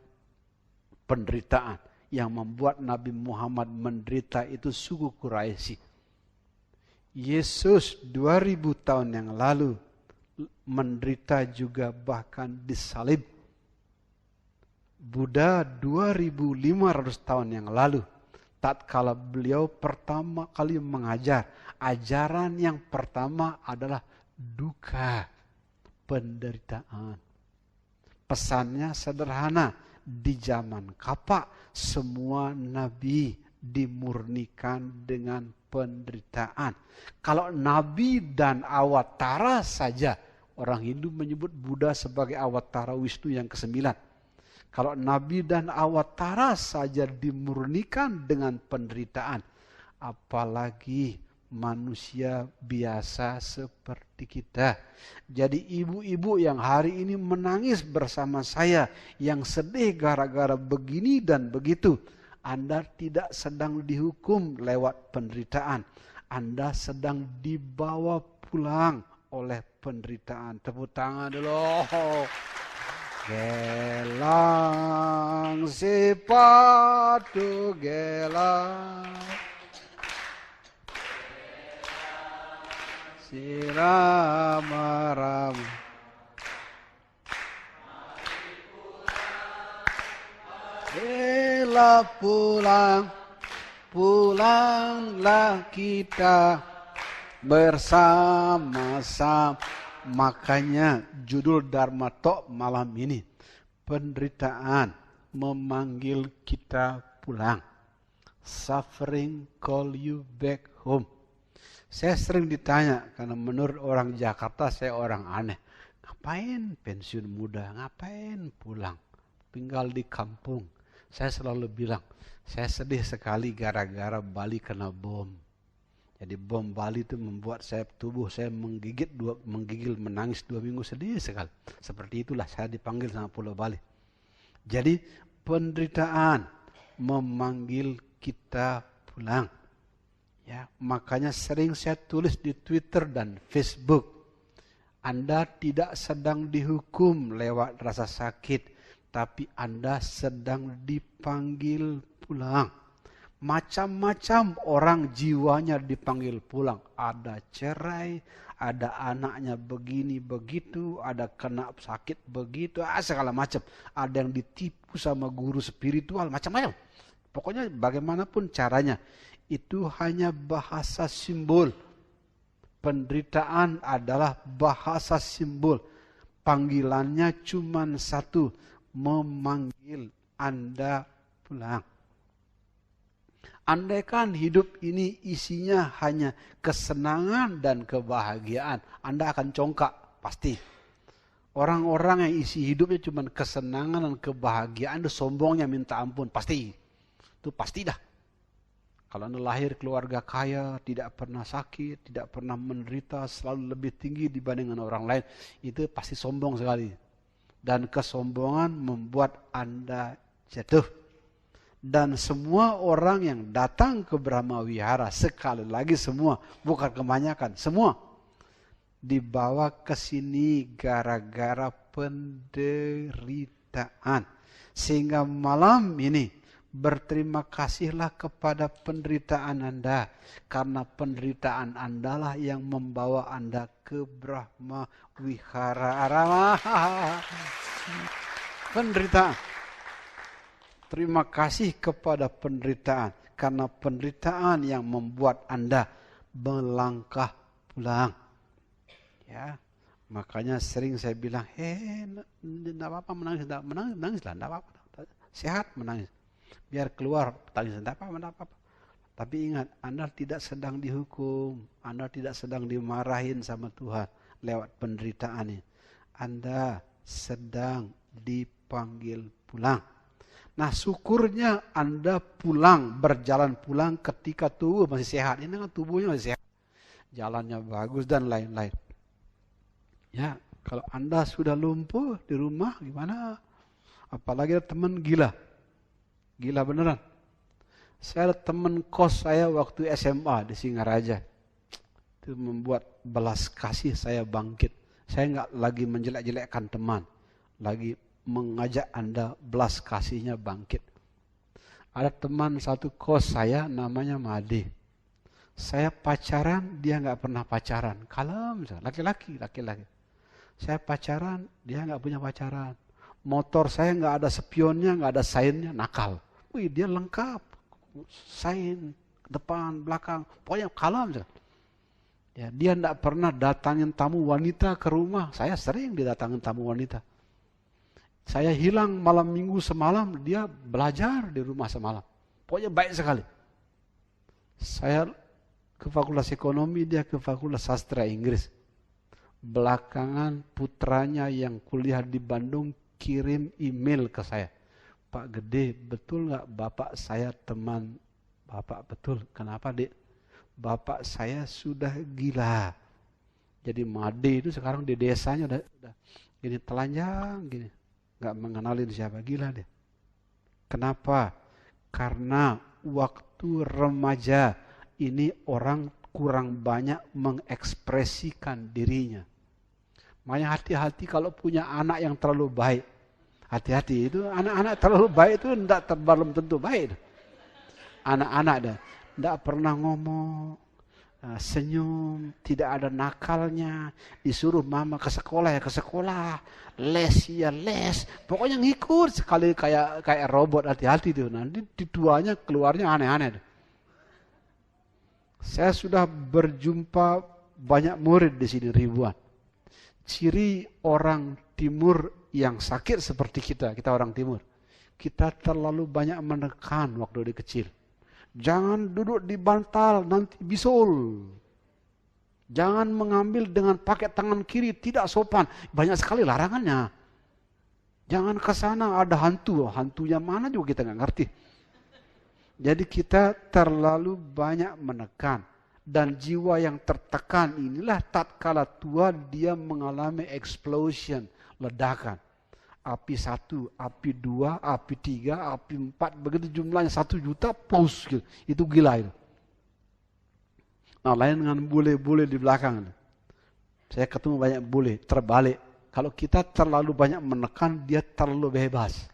penderitaan. Yang membuat Nabi Muhammad menderita itu suku Quraisy. Yesus 2000 tahun yang lalu menderita juga bahkan disalib. Buddha 2500 tahun yang lalu, tatkala beliau pertama kali mengajar, ajaran yang pertama adalah duka, penderitaan. Pesannya sederhana, di zaman kapak semua nabi dimurnikan dengan penderitaan. Kalau nabi dan awatara saja, orang Hindu menyebut Buddha sebagai awatara Wisnu yang ke-9. Kalau nabi dan awatara saja dimurnikan dengan penderitaan, apalagi manusia biasa seperti kita. Jadi ibu-ibu yang hari ini menangis bersama saya, yang sedih gara-gara begini dan begitu, Anda tidak sedang dihukum lewat penderitaan. Anda sedang dibawa pulang oleh penderitaan. Tepuk tangan dulu. Gelang sepatu, gelang sirama-rama. Rela pulang, pulanglah kita bersama-sama. Makanya judul Dharma Talk malam ini, penderitaan memanggil kita pulang. Suffering call you back home. Saya sering ditanya, karena menurut orang Jakarta saya orang aneh. Ngapain pensiun muda? Ngapain pulang? Tinggal di kampung. Saya selalu bilang, saya sedih sekali gara-gara Bali kena bom. Jadi bom Bali itu membuat tubuh saya menggigil, menangis 2 minggu, sedih sekali. Seperti itulah saya dipanggil sama Pulau Bali. Jadi penderitaan memanggil kita pulang. Ya, makanya sering saya tulis di Twitter dan Facebook. Anda tidak sedang dihukum lewat rasa sakit, tapi Anda sedang dipanggil pulang. Macam-macam orang jiwanya dipanggil pulang. Ada cerai, ada anaknya begini begitu, ada kena sakit begitu, segala macam. Ada yang ditipu sama guru spiritual, macam-macam. Pokoknya bagaimanapun caranya, itu hanya bahasa simbol. Penderitaan adalah bahasa simbol. Panggilannya cuma satu, memanggil Anda pulang. Andaikan hidup ini isinya hanya kesenangan dan kebahagiaan, Anda akan congkak, pasti. Orang-orang yang isi hidupnya cuma kesenangan dan kebahagiaan, itu sombongnya minta ampun, pasti. Itu pasti dah. Kalau Anda lahir keluarga kaya, tidak pernah sakit, tidak pernah menderita, selalu lebih tinggi dibandingkan orang lain, itu pasti sombong sekali. Dan kesombongan membuat Anda jatuh. Dan semua orang yang datang ke Brahma Wihara, sekali lagi semua, bukan kebanyakan, semua dibawa ke sini gara-gara penderitaan. Sehingga malam ini berterima kasihlah kepada penderitaan Anda, karena penderitaan Anda lah yang membawa Anda ke Brahma Wihara. Penderitaan. Terima kasih kepada penderitaan, karena penderitaan yang membuat Anda melangkah pulang. Ya, makanya sering saya bilang, tidak apa-apa menangis, menangislah, tidak apa-apa, sehat menangis, biar keluar tangis, tidak apa-apa. Tapi ingat, Anda tidak sedang dihukum, Anda tidak sedang dimarahin sama Tuhan lewat penderitaan ini. Anda sedang dipanggil pulang. Nah, syukurnya Anda berjalan pulang ketika tubuh masih sehat. Ini kan tubuhnya masih sehat, jalannya bagus dan lain-lain. Ya, kalau Anda sudah lumpuh di rumah gimana? Apalagi ada teman gila beneran. Saya ada teman kos saya waktu SMA di Singaraja. Itu membuat belas kasih saya bangkit. Saya nggak lagi menjelek-jelekkan teman, lagi mengajak Anda belas kasihnya bangkit. Ada teman satu kos saya namanya Made. Saya pacaran, dia nggak pernah pacaran. Kalem, laki-laki. Saya pacaran, dia nggak punya pacaran. Motor saya nggak ada spionnya, nggak ada sainnya, nakal. Wih, dia lengkap, sain depan, belakang, pokoknya kalem. Ya, dia nggak pernah datangin tamu wanita ke rumah. Saya sering didatangin tamu wanita. Saya hilang malam minggu semalam, dia belajar di rumah semalam. Pokoknya baik sekali. Saya ke Fakultas Ekonomi, dia ke Fakultas Sastra Inggris. Belakangan putranya yang kuliah di Bandung kirim email ke saya. Pak Gede, betul nggak bapak saya teman bapak? Betul. Kenapa, Dek? Bapak saya sudah gila. Jadi Made itu sekarang di desanya udah gini telanjang gini. Nggak mengenalin siapa, gila dia. Kenapa? Karena waktu remaja ini orang kurang banyak mengekspresikan dirinya. Makanya hati-hati kalau punya anak yang terlalu baik. Hati-hati, itu anak-anak terlalu baik itu belum tentu baik. Anak-anak dah tidak pernah ngomong, senyum, tidak ada nakalnya, disuruh mama ke sekolah ya ke sekolah, les ya les, pokoknya ngikut sekali kayak robot, hati-hati tuh, nanti di tuanya keluarnya aneh-aneh. Saya sudah berjumpa banyak murid di sini ribuan. Ciri orang timur yang sakit seperti kita orang timur, kita terlalu banyak menekan waktu dia kecil. Jangan duduk di bantal, nanti bisul. Jangan mengambil dengan pakai tangan kiri, tidak sopan. Banyak sekali larangannya. Jangan ke sana, ada hantu. Hantunya mana juga kita nggak ngerti. Jadi kita terlalu banyak menekan. Dan jiwa yang tertekan inilah tatkala tua dia mengalami explosion, ledakan. Api 1, api 2, api 3, api 4, begitu jumlahnya 1 juta, plus gitu. Itu gila itu. Nah, lain dengan bule-bule di belakang. Saya ketemu banyak bule, terbalik. Kalau kita terlalu banyak menekan, dia terlalu bebas.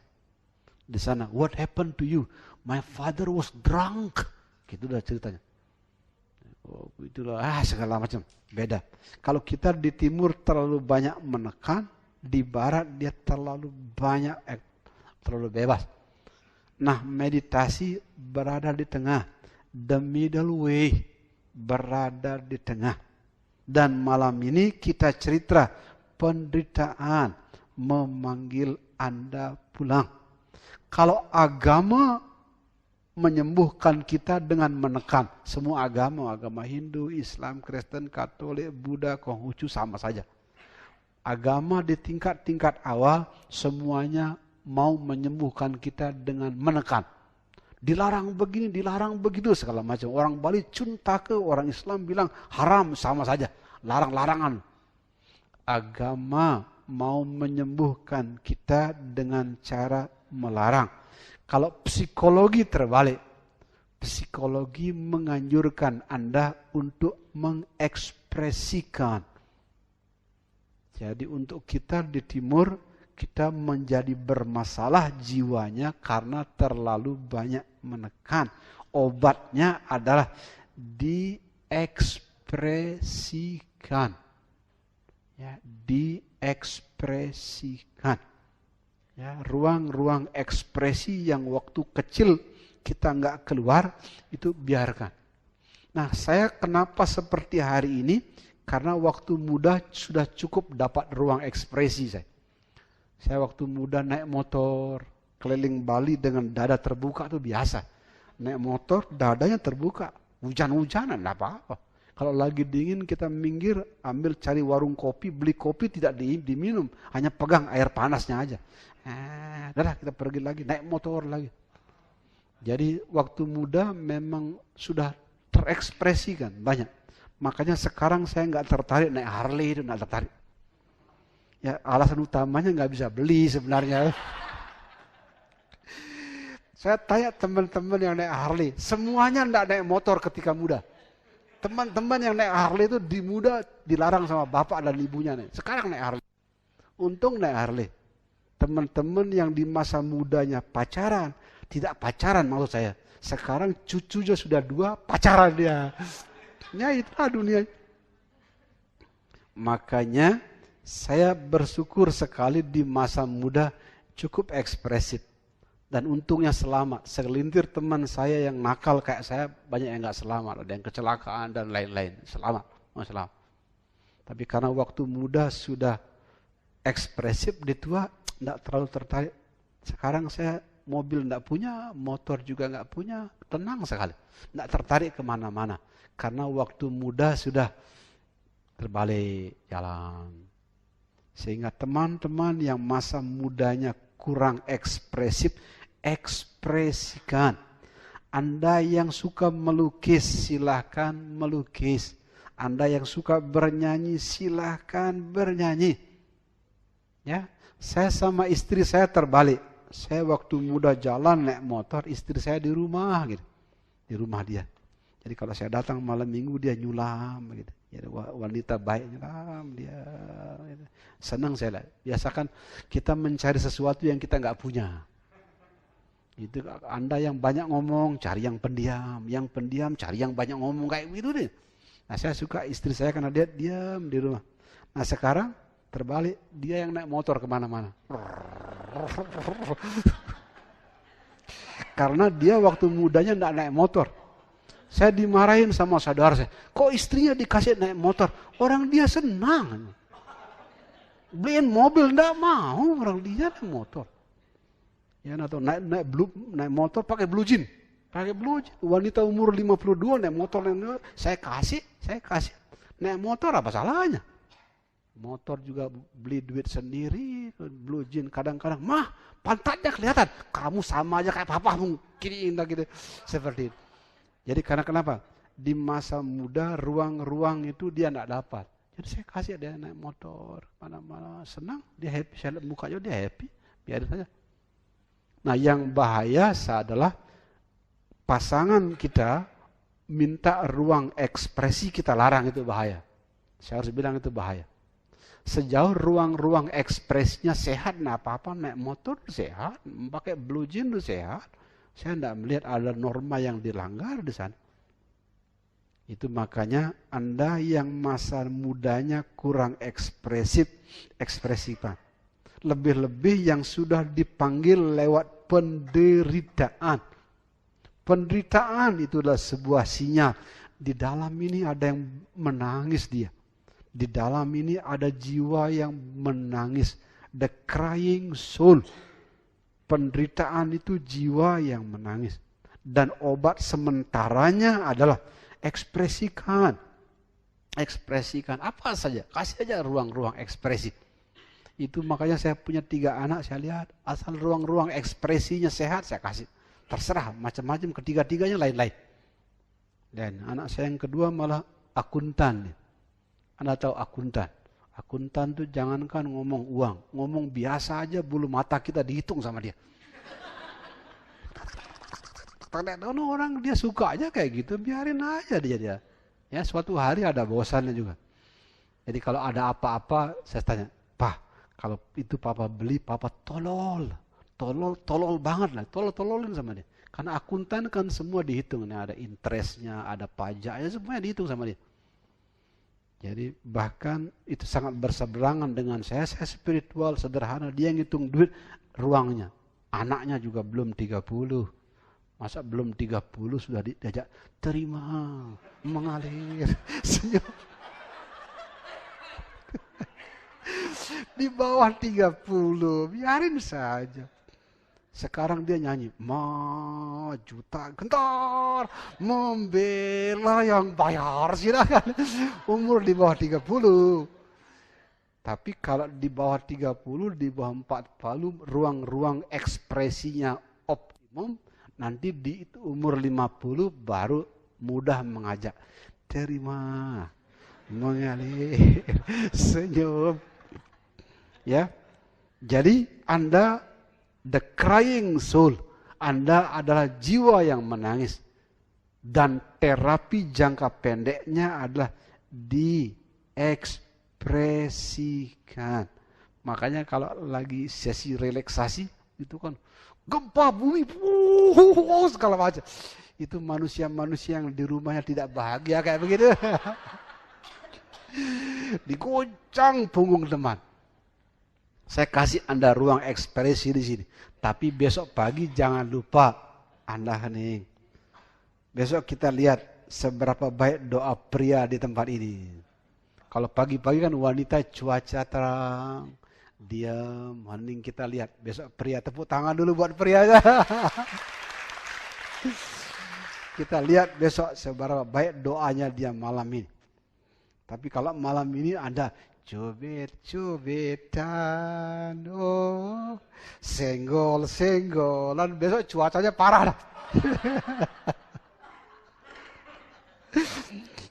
Di sana, what happened to you? My father was drunk. Gitu udah ceritanya. Oh, itulah segala macam. Beda. Kalau kita di timur terlalu banyak menekan, di barat dia terlalu banyak, terlalu bebas. Nah, meditasi berada di tengah. The middle way berada di tengah. Dan malam ini kita cerita penderitaan memanggil Anda pulang. Kalau agama menyembuhkan kita dengan menekan, semua agama Hindu, Islam, Kristen, Katolik, Buddha, Konghucu sama saja. Agama di tingkat-tingkat awal semuanya mau menyembuhkan kita dengan menekan. Dilarang begini, dilarang begitu, segala macam. Orang Bali cuntake, orang Islam bilang haram, sama saja. Larang-larangan. Agama mau menyembuhkan kita dengan cara melarang. Kalau psikologi terbalik. Psikologi menganjurkan Anda untuk mengekspresikan. Jadi untuk kita di timur, kita menjadi bermasalah jiwanya karena terlalu banyak menekan. Obatnya adalah diekspresikan. Ya, diekspresikan. Ya, ruang-ruang ekspresi yang waktu kecil kita nggak keluar, itu biarkan. Nah, saya kenapa seperti hari ini? Karena waktu muda sudah cukup dapat ruang ekspresi saya. Saya waktu muda naik motor, keliling Bali dengan dada terbuka itu biasa. Naik motor, dadanya terbuka. Hujan-hujanan, enggak apa-apa. Kalau lagi dingin kita minggir, ambil cari warung kopi, beli kopi tidak diminum. Hanya pegang air panasnya aja. Udah kita pergi lagi, naik motor lagi. Jadi waktu muda memang sudah terekspresikan banyak. Makanya sekarang saya nggak tertarik naik Harley, itu nggak tertarik. Ya, alasan utamanya nggak bisa beli sebenarnya. Saya tanya teman-teman yang naik Harley, semuanya nggak naik motor ketika muda. Teman-teman yang naik Harley itu di muda dilarang sama bapak dan ibunya nih. Sekarang naik Harley. Untung naik Harley. Teman-teman yang di masa mudanya pacaran, tidak pacaran maksud saya. Sekarang cucunya sudah 2, pacaran dia. Ya itulah dunia. Makanya saya bersyukur sekali di masa muda cukup ekspresif. Dan untungnya selamat. Segelintir teman saya yang nakal kayak saya banyak yang nggak selamat. Ada yang kecelakaan dan lain-lain. Selamat. Selamat. Tapi karena waktu muda sudah ekspresif, di tua nggak terlalu tertarik. Sekarang saya mobil nggak punya, motor juga nggak punya, tenang sekali. Nggak tertarik kemana-mana. Karena waktu muda sudah terbalik jalan. Sehingga teman-teman yang masa mudanya kurang ekspresif, ekspresikan. Anda yang suka melukis, silahkan melukis. Anda yang suka bernyanyi, silahkan bernyanyi. Ya, saya sama istri saya terbalik. Saya waktu muda jalan naik motor, istri saya di rumah gitu. Di rumah dia. Jadi kalau saya datang malam minggu dia nyulam gitu. Jadi wanita baik nyulam dia. Gitu. Senang saya lah. Biasakan kita mencari sesuatu yang kita nggak punya. Itu Anda yang banyak ngomong cari yang pendiam, cari yang banyak ngomong kayak gitu deh. Nah, saya suka istri saya karena dia diam di rumah. Nah, sekarang terbalik, dia yang naik motor kemana-mana. Karena dia waktu mudanya enggak naik motor. Saya dimarahin sama saudara saya. Kok istrinya dikasih naik motor? Orang dia senang. Beliin mobil enggak mau, orang dia naik motor. Ya, atau naik motor pakai blue jean. Pakai blue jean. Wanita umur 52 naik motor, saya kasih. Naik motor apa salahnya? Motor juga beli duit sendiri, blue jean kadang-kadang, mah pantatnya kelihatan, kamu sama aja kayak papamu, kiriin gitu, seperti itu. Jadi karena kenapa? Di masa muda ruang-ruang itu dia enggak dapat. Jadi saya kasih dia naik motor, mana-mana senang, dia happy, saya lihat mukanya dia happy, biarin saja. Nah, yang bahaya adalah pasangan kita minta ruang ekspresi kita larang, itu bahaya. Saya harus bilang itu bahaya. Sejauh ruang-ruang ekspresinya sehat, nah apa-apa naik motor sehat, pakai blue jean itu sehat. Saya tidak melihat ada norma yang dilanggar di sana. Itu makanya Anda yang masa mudanya kurang ekspresifan. Lebih-lebih yang sudah dipanggil lewat penderitaan. Penderitaan itulah sebuah sinyal. Di dalam ini ada yang menangis dia. Di dalam ini ada jiwa yang menangis. The crying soul. Penderitaan itu jiwa yang menangis. Dan obat sementaranya adalah ekspresikan. Ekspresikan apa saja. Kasih aja ruang-ruang ekspresi. Itu makanya saya punya 3 anak, saya lihat asal ruang-ruang ekspresinya sehat, saya kasih. Terserah, macam-macam, ketiga-tiganya lain-lain. Dan anak saya yang kedua malah akuntan. Anda tahu akuntan? Akuntan tuh jangankan ngomong uang, ngomong biasa aja bulu mata kita dihitung sama dia. Orang dia suka aja kayak gitu, biarin aja dia. Ya, suatu hari ada bosannya juga. Jadi kalau ada apa-apa, saya tanya, Pak, kalau itu papa beli, papa tolol banget lah, tololin sama dia. Karena akuntan kan semua dihitung, ada interestnya, ada pajaknya, semuanya dihitung sama dia. Jadi bahkan itu sangat berseberangan dengan saya spiritual, sederhana, dia ngitung duit ruangnya. Anaknya juga belum 30. Masa belum 30 sudah diajak terima, mengalir, senyum. Di bawah 30, biarin saja. Sekarang dia nyanyi, juta gentar, membela yang bayar, silakan. Umur di bawah 30. Tapi kalau di bawah 30, di bawah 40, ruang-ruang ekspresinya optimum, nanti di umur 50 baru mudah mengajak. Terima, mengalir, senyum. Ya, jadi Anda the crying soul, Anda adalah jiwa yang menangis, dan terapi jangka pendeknya adalah diekspresikan. Makanya kalau lagi sesi relaksasi itu kan gempa bumi, segala macam. Itu manusia-manusia yang di rumahnya tidak bahagia kayak begitu. Digoncang punggung teman. Saya kasih Anda ruang ekspresi di sini. Tapi besok pagi jangan lupa Anda hening. Besok kita lihat seberapa baik doa pria di tempat ini. Kalau pagi-pagi kan wanita cuaca terang, diam, hening, kita lihat. Besok pria, tepuk tangan dulu buat pria. Kita lihat besok seberapa baik doanya dia malam ini. Tapi kalau malam ini Anda cubit-cubitan, senggol-senggolan, besok cuacanya parah dah.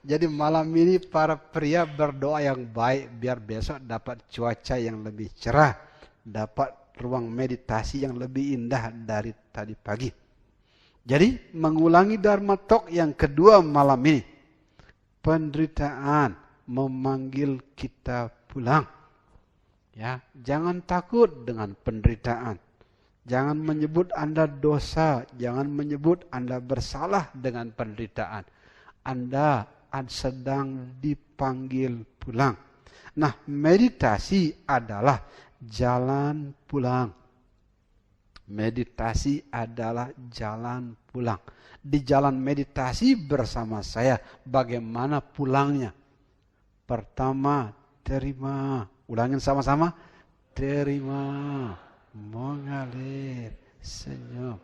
Jadi malam ini para pria berdoa yang baik, biar besok dapat cuaca yang lebih cerah, dapat ruang meditasi yang lebih indah dari tadi pagi. Jadi mengulangi Dharma Talk yang kedua malam ini, penderitaan memanggil kita pulang. Ya, jangan takut dengan penderitaan. Jangan menyebut Anda dosa, jangan menyebut Anda bersalah dengan penderitaan. Anda sedang dipanggil pulang. Nah, meditasi adalah jalan pulang. Meditasi adalah jalan pulang. Di jalan meditasi bersama saya, bagaimana pulangnya? Pertama, terima. Ulangin sama-sama. Terima. Mengalir. Senyum.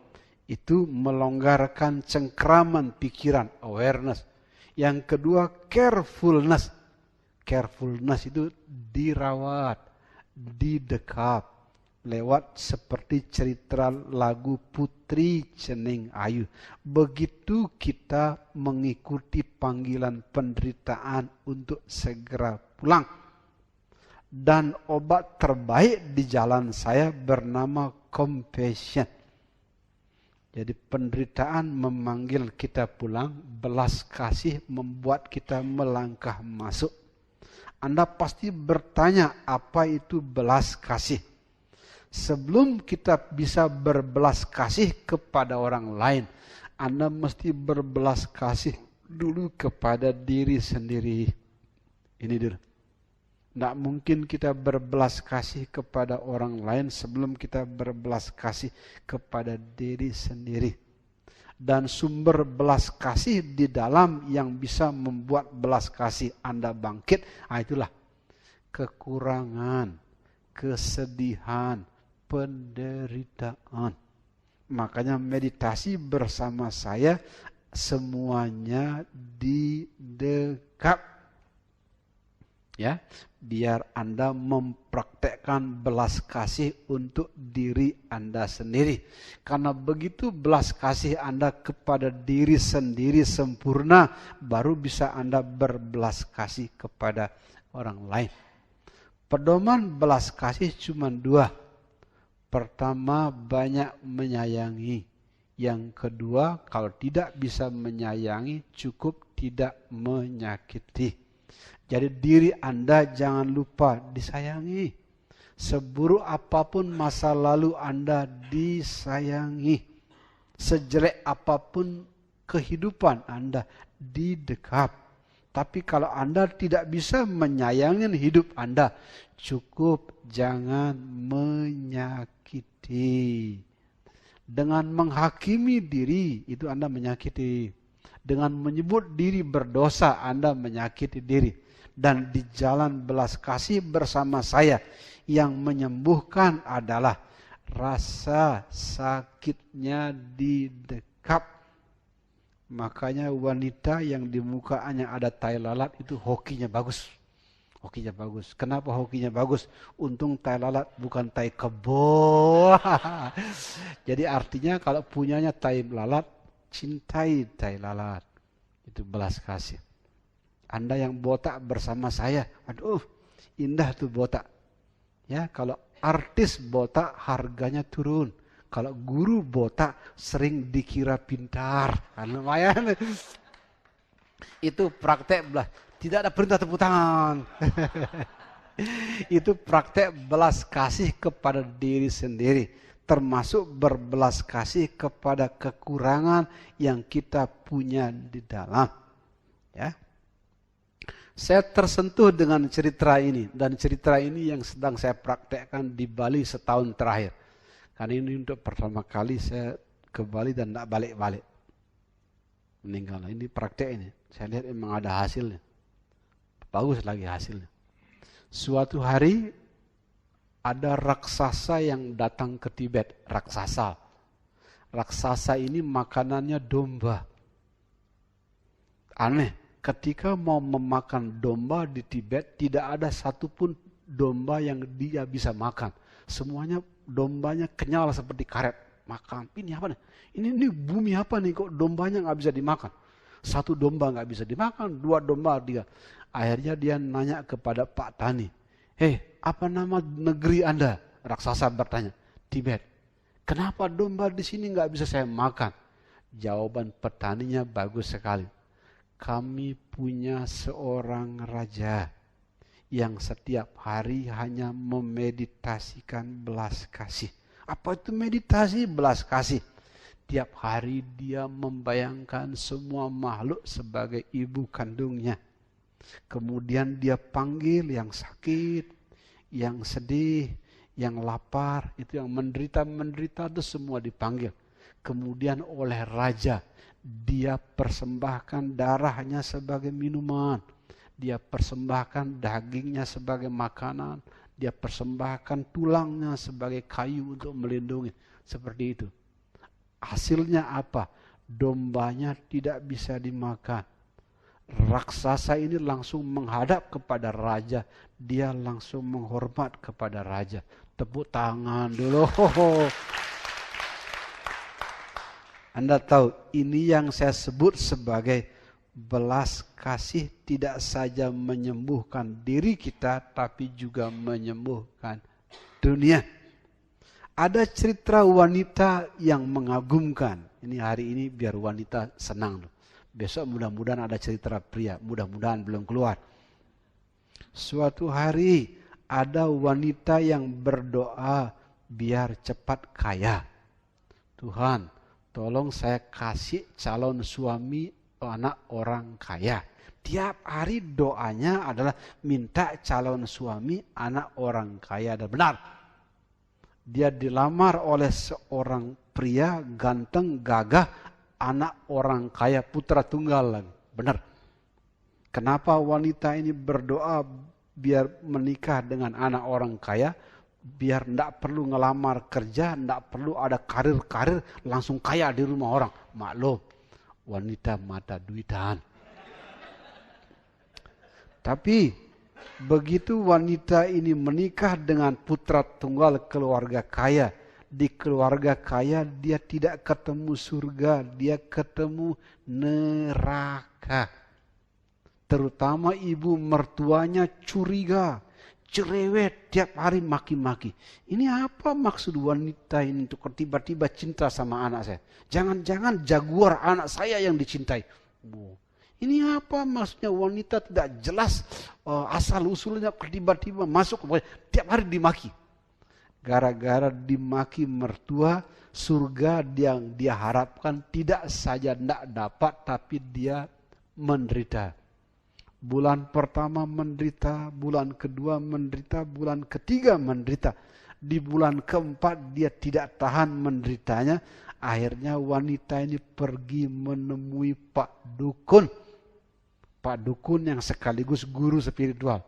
Itu melonggarkan cengkraman pikiran. Awareness. Yang kedua, carefulness. Carefulness itu dirawat, didekap. Lewat seperti cerita lagu Putri Cening Ayu. Begitu kita mengikuti panggilan penderitaan untuk segera pulang. Dan obat terbaik di jalan saya bernama compassion. Jadi penderitaan memanggil kita pulang, belas kasih membuat kita melangkah masuk. Anda pasti bertanya, apa itu belas kasih? Sebelum kita bisa berbelas kasih kepada orang lain, Anda mesti berbelas kasih dulu kepada diri sendiri. Ini dulu. Tidak mungkin kita berbelas kasih kepada orang lain sebelum kita berbelas kasih kepada diri sendiri. Dan sumber belas kasih di dalam yang bisa membuat belas kasih Anda bangkit, itulah kekurangan, kesedihan, penderitaan. Makanya meditasi bersama saya semuanya didekap. Ya, biar Anda mempraktekkan belas kasih untuk diri Anda sendiri. Karena begitu belas kasih Anda kepada diri sendiri sempurna, baru bisa Anda berbelas kasih kepada orang lain. Pedoman belas kasih cuma dua. Pertama, banyak menyayangi. Yang kedua, kalau tidak bisa menyayangi, cukup tidak menyakiti. Jadi diri Anda jangan lupa disayangi. Seburuk apapun masa lalu Anda disayangi. Sejelek apapun kehidupan Anda didekap. Tapi kalau Anda tidak bisa menyayangi hidup Anda, cukup jangan menyakiti. Dengan menghakimi diri, itu Anda menyakiti. Dengan menyebut diri berdosa, Anda menyakiti diri. Dan di jalan belas kasih bersama saya, yang menyembuhkan adalah rasa sakitnya didekap. Makanya wanita yang di mukaannya ada tai lalat itu hokinya bagus. Hokinya bagus. Kenapa hokinya bagus? Untung tai lalat bukan tai kebo. Jadi artinya kalau punyanya tai lalat, cintai tai lalat. Itu belas kasih. Anda yang botak bersama saya, aduh indah tuh botak. Ya, kalau artis botak harganya turun. Kalau guru botak sering dikira pintar. Lumayan. Itu praktek belas. Tidak ada perintah tepuk tangan. Itu praktek belas kasih kepada diri sendiri. Termasuk berbelas kasih kepada kekurangan yang kita punya di dalam. Ya. Saya tersentuh dengan cerita ini. Dan cerita ini yang sedang saya praktekkan di Bali setahun terakhir. Karena ini untuk pertama kali saya ke Bali dan tidak balik-balik. Meninggal. Ini praktek ini. Saya lihat memang ada hasilnya. Bagus lagi hasilnya. Suatu hari ada raksasa yang datang ke Tibet. Raksasa. Raksasa ini makanannya domba. Aneh. Ketika mau memakan domba di Tibet, tidak ada satupun domba yang dia bisa makan. Semuanya dombanya kenyal seperti karet. Makan. Ini apa nih? Ini bumi apa nih kok dombanya nggak bisa dimakan? Satu domba nggak bisa dimakan, dua domba, tiga. Akhirnya dia nanya kepada Pak Tani. Apa nama negeri Anda? Raksasa bertanya. Tibet. Kenapa domba di sini nggak bisa saya makan? Jawaban petaninya bagus sekali. Kami punya seorang raja yang setiap hari hanya memeditasikan belas kasih. Apa itu meditasi belas kasih? Tiap hari dia membayangkan semua makhluk sebagai ibu kandungnya. Kemudian dia panggil yang sakit, yang sedih, yang lapar, itu yang menderita itu semua dipanggil. Kemudian oleh raja, dia persembahkan darahnya sebagai minuman. Dia persembahkan dagingnya sebagai makanan. Dia persembahkan tulangnya sebagai kayu untuk melindungi. Seperti itu. Hasilnya apa? Dombanya tidak bisa dimakan. Raksasa ini langsung menghadap kepada raja. Dia langsung menghormat kepada raja. Tepuk tangan dulu. Anda tahu, ini yang saya sebut sebagai belas kasih tidak saja menyembuhkan diri kita, tapi juga menyembuhkan dunia. Ada cerita wanita yang mengagumkan. Ini hari ini biar wanita senang. Besok mudah-mudahan ada cerita pria, mudah-mudahan belum keluar. Suatu hari ada wanita yang berdoa biar cepat kaya. Tuhan, tolong saya kasih calon suami anak orang kaya. Tiap hari doanya adalah minta calon suami anak orang kaya. Dan benar, dia dilamar oleh seorang pria ganteng, gagah, anak orang kaya, putra tunggal. Benar. Kenapa wanita ini berdoa biar menikah dengan anak orang kaya? Biar tidak perlu ngelamar kerja, tidak perlu ada karir-karir, langsung kaya di rumah orang. Maklum, wanita mata duitan. Tapi begitu wanita ini menikah dengan putra tunggal keluarga kaya, di keluarga kaya dia tidak ketemu surga, dia ketemu neraka. Terutama ibu mertuanya curiga, cerewet, tiap hari maki-maki. Ini apa maksud wanita ini untuk tiba-tiba cinta sama anak saya? Jangan-jangan jaguar anak saya yang dicintai. Ini apa maksudnya wanita tidak jelas asal-usulnya, tiba-tiba masuk, tiap hari dimaki. Gara-gara dimaki mertua, surga yang dia harapkan tidak saja tidak dapat, tapi dia menderita. Bulan pertama menderita, bulan kedua menderita, bulan ketiga menderita. Di bulan keempat dia tidak tahan menderitanya. Akhirnya wanita ini pergi menemui Pak Dukun. Pak Dukun yang sekaligus guru spiritual.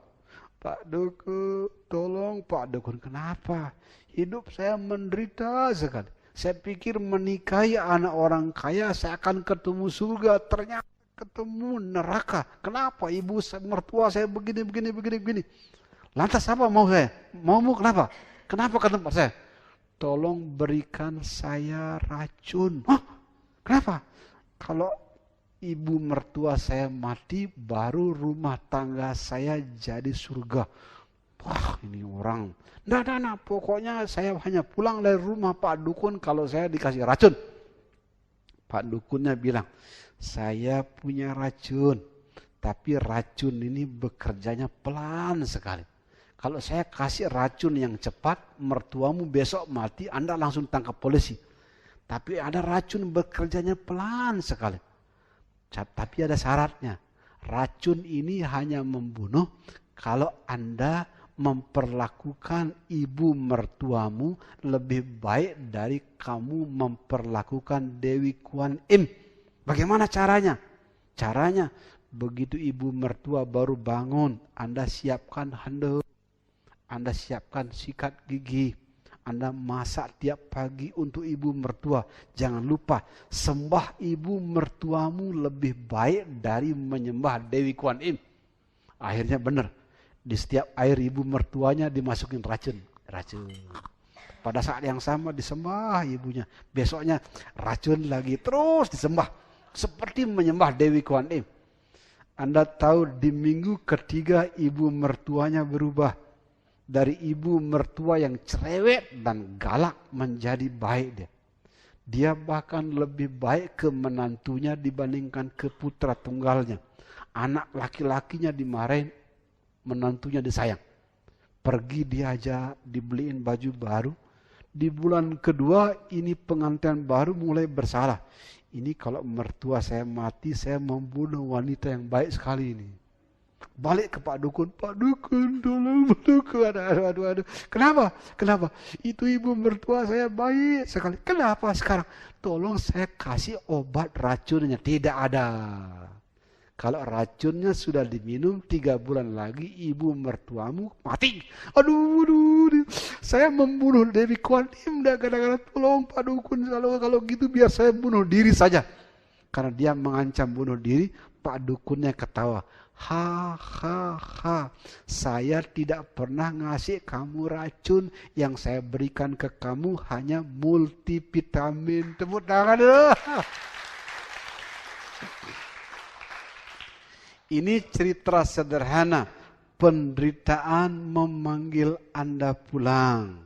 Pak Dukun, tolong Pak Dukun, kenapa? Hidup saya menderita sekali. Saya pikir menikahi anak orang kaya saya akan ketemu surga, ternyata ketemu neraka. Kenapa ibu mertua saya begini. Lantas apa mau saya? Maumu kenapa? Kenapa ke tempat saya? Tolong berikan saya racun. Hah? Kenapa? Kalau ibu mertua saya mati, baru rumah tangga saya jadi surga. Wah, ini orang. Nah, pokoknya saya hanya pulang dari rumah Pak Dukun kalau saya dikasih racun. Pak Dukunnya bilang, saya punya racun, tapi racun ini bekerjanya pelan sekali. Kalau saya kasih racun yang cepat, mertuamu besok mati, Anda langsung tangkap polisi. Tapi ada racun bekerjanya pelan sekali. Tapi ada syaratnya. Racun ini hanya membunuh kalau Anda memperlakukan ibu mertuamu lebih baik dari kamu memperlakukan Dewi Kuan Im. Bagaimana caranya? Caranya, begitu ibu mertua baru bangun, Anda siapkan handuk, Anda siapkan sikat gigi, Anda masak tiap pagi untuk ibu mertua. Jangan lupa, sembah ibu mertuamu lebih baik dari menyembah Dewi Kuan Im. Akhirnya benar, di setiap air ibu mertuanya dimasukin racun. Pada saat yang sama disembah ibunya, besoknya racun lagi, terus disembah. Seperti menyembah Dewi Kuan Im. Anda tahu di minggu ketiga ibu mertuanya berubah. Dari ibu mertua yang cerewet dan galak menjadi baik dia. Dia bahkan lebih baik ke menantunya dibandingkan ke putra tunggalnya. Anak laki-lakinya dimarahin, menantunya disayang. Pergi diajak, dibeliin baju baru, Di bulan kedua ini pengantin baru mulai bersalah. Ini kalau mertua saya mati, saya membunuh wanita yang baik sekali ini. Balik ke Pak Dukun tolong Pak Dukun. Aduh. Kenapa? Itu ibu mertua saya baik sekali. Kenapa sekarang? Tolong saya kasih obat racunnya. Tidak ada. Kalau racunnya sudah diminum 3 bulan lagi, ibu mertuamu mati. Aduh. Saya membunuh Dewi Kuan Im. Kadang-kadang tolong Pak Dukun. Kalau gitu biar saya bunuh diri saja. Karena dia mengancam bunuh diri, Pak Dukunnya ketawa. Saya tidak pernah ngasih kamu racun. Yang saya berikan ke kamu hanya multivitamin. Tepuk tangan. Ini cerita sederhana. Penderitaan memanggil Anda pulang.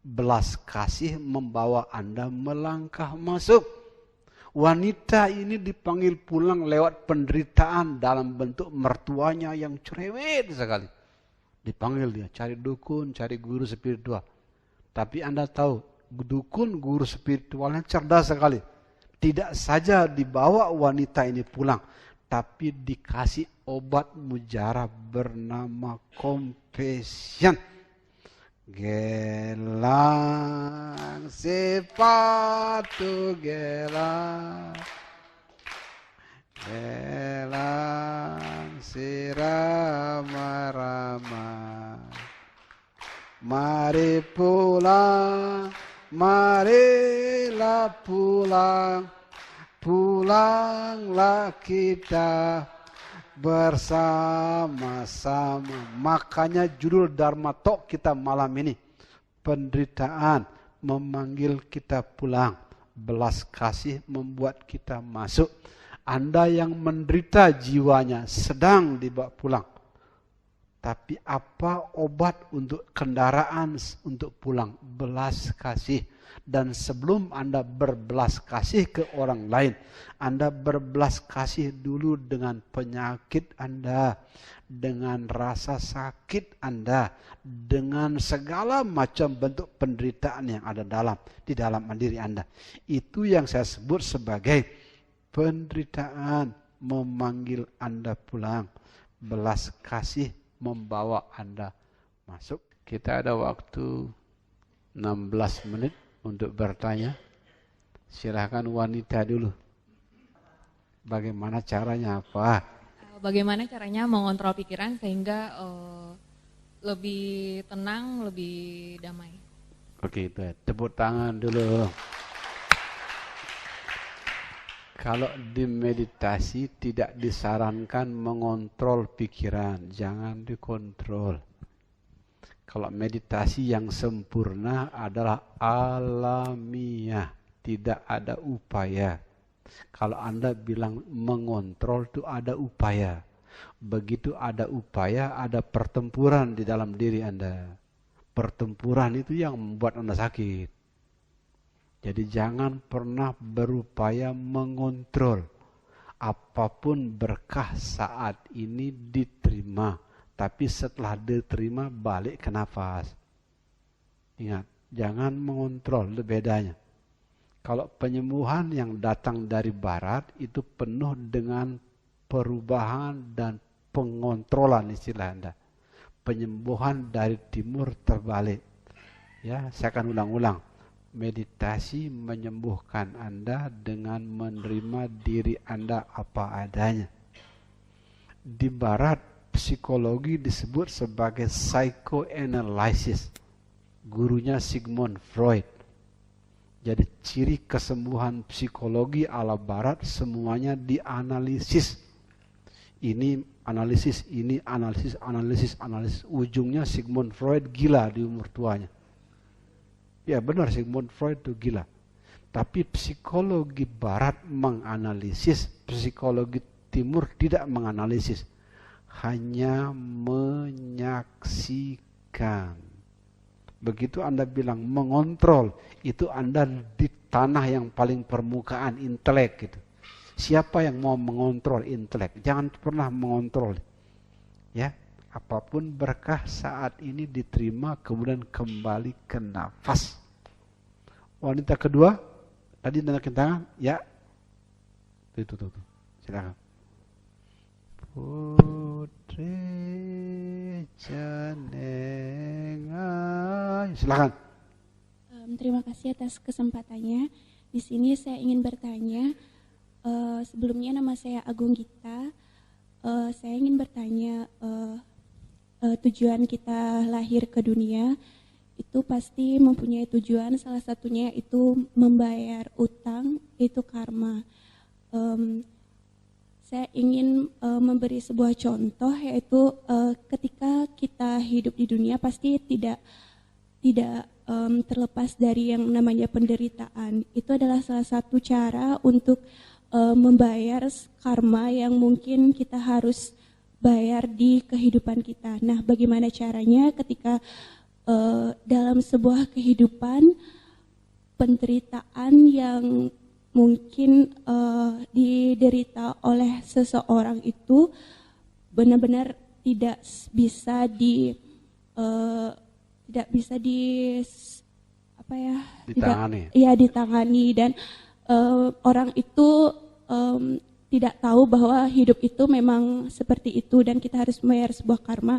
Belas kasih membawa Anda melangkah masuk. Wanita ini dipanggil pulang lewat penderitaan dalam bentuk mertuanya yang cerewet sekali. Dipanggil dia, cari dukun, cari guru spiritual. Tapi Anda tahu, dukun, guru spiritualnya cerdas sekali. Tidak saja dibawa wanita ini pulang, tapi dikasih obat mujarab bernama compassion. Gelang sepatu gelang sirama-rama, mari pulang, marilah pulang, pulanglah kita bersama-sama. Makanya judul Dharma Talk kita malam ini, penderitaan memanggil kita pulang, belas kasih membuat kita masuk. Anda yang menderita jiwanya sedang dibawa pulang. Tapi apa obat untuk kendaraan untuk pulang? Belas kasih. Dan sebelum Anda berbelas kasih ke orang lain, Anda berbelas kasih dulu dengan penyakit Anda, dengan rasa sakit Anda, dengan segala macam bentuk penderitaan yang ada di dalam diri Anda. Itu yang saya sebut sebagai penderitaan memanggil Anda pulang, belas kasih membawa Anda masuk. Kita ada waktu 16 menit untuk bertanya. Silahkan wanita dulu. Bagaimana caranya apa? Bagaimana caranya mengontrol pikiran sehingga lebih tenang, lebih damai? Oke, itu tepuk tangan dulu. Kalau di meditasi tidak disarankan mengontrol pikiran, jangan dikontrol. Kalau meditasi yang sempurna adalah alamiah, tidak ada upaya. Kalau Anda bilang mengontrol itu ada upaya. Begitu ada upaya, ada pertempuran di dalam diri Anda. Pertempuran itu yang membuat Anda sakit. Jadi jangan pernah berupaya mengontrol. Apapun berkah saat ini diterima. Tapi setelah diterima balik ke nafas. Ingat, jangan mengontrol, itu bedanya. Kalau penyembuhan yang datang dari barat itu penuh dengan perubahan dan pengontrolan istilah Anda. Penyembuhan dari timur terbalik. Ya, saya akan ulang-ulang. Meditasi menyembuhkan Anda dengan menerima diri Anda apa adanya. Di barat psikologi disebut sebagai psychoanalysis. Gurunya Sigmund Freud. Jadi ciri kesembuhan psikologi ala barat semuanya dianalisis. Ini analisis, ini analisis. Ujungnya Sigmund Freud gila di umur tuanya. Ya benar, Sigmund Freud itu gila. Tapi psikologi barat menganalisis, psikologi timur tidak menganalisis. Hanya menyaksikan. Begitu Anda bilang mengontrol, itu Anda di tanah yang paling permukaan, intelek gitu. Siapa yang mau mengontrol intelek? Jangan pernah mengontrol. Ya, apapun berkah saat ini diterima, kemudian kembali ke nafas. Wanita kedua, tadi naikin tangan, ya. Tuh. Silakan. Putri Janengai. Silakan. Terima kasih atas kesempatannya. Di sini saya ingin bertanya, sebelumnya nama saya Agung Gita. Saya ingin bertanya, tujuan kita lahir ke dunia itu pasti mempunyai tujuan, salah satunya itu membayar utang, itu karma. Saya ingin memberi sebuah contoh, yaitu ketika kita hidup di dunia pasti tidak terlepas dari yang namanya penderitaan. Itu adalah salah satu cara untuk membayar karma yang mungkin kita harus bayar di kehidupan kita. Nah, bagaimana caranya ketika dalam sebuah kehidupan penderitaan yang mungkin diderita oleh seseorang itu benar-benar tidak bisa ditangani dan orang itu tidak tahu bahwa hidup itu memang seperti itu dan kita harus membayar sebuah karma.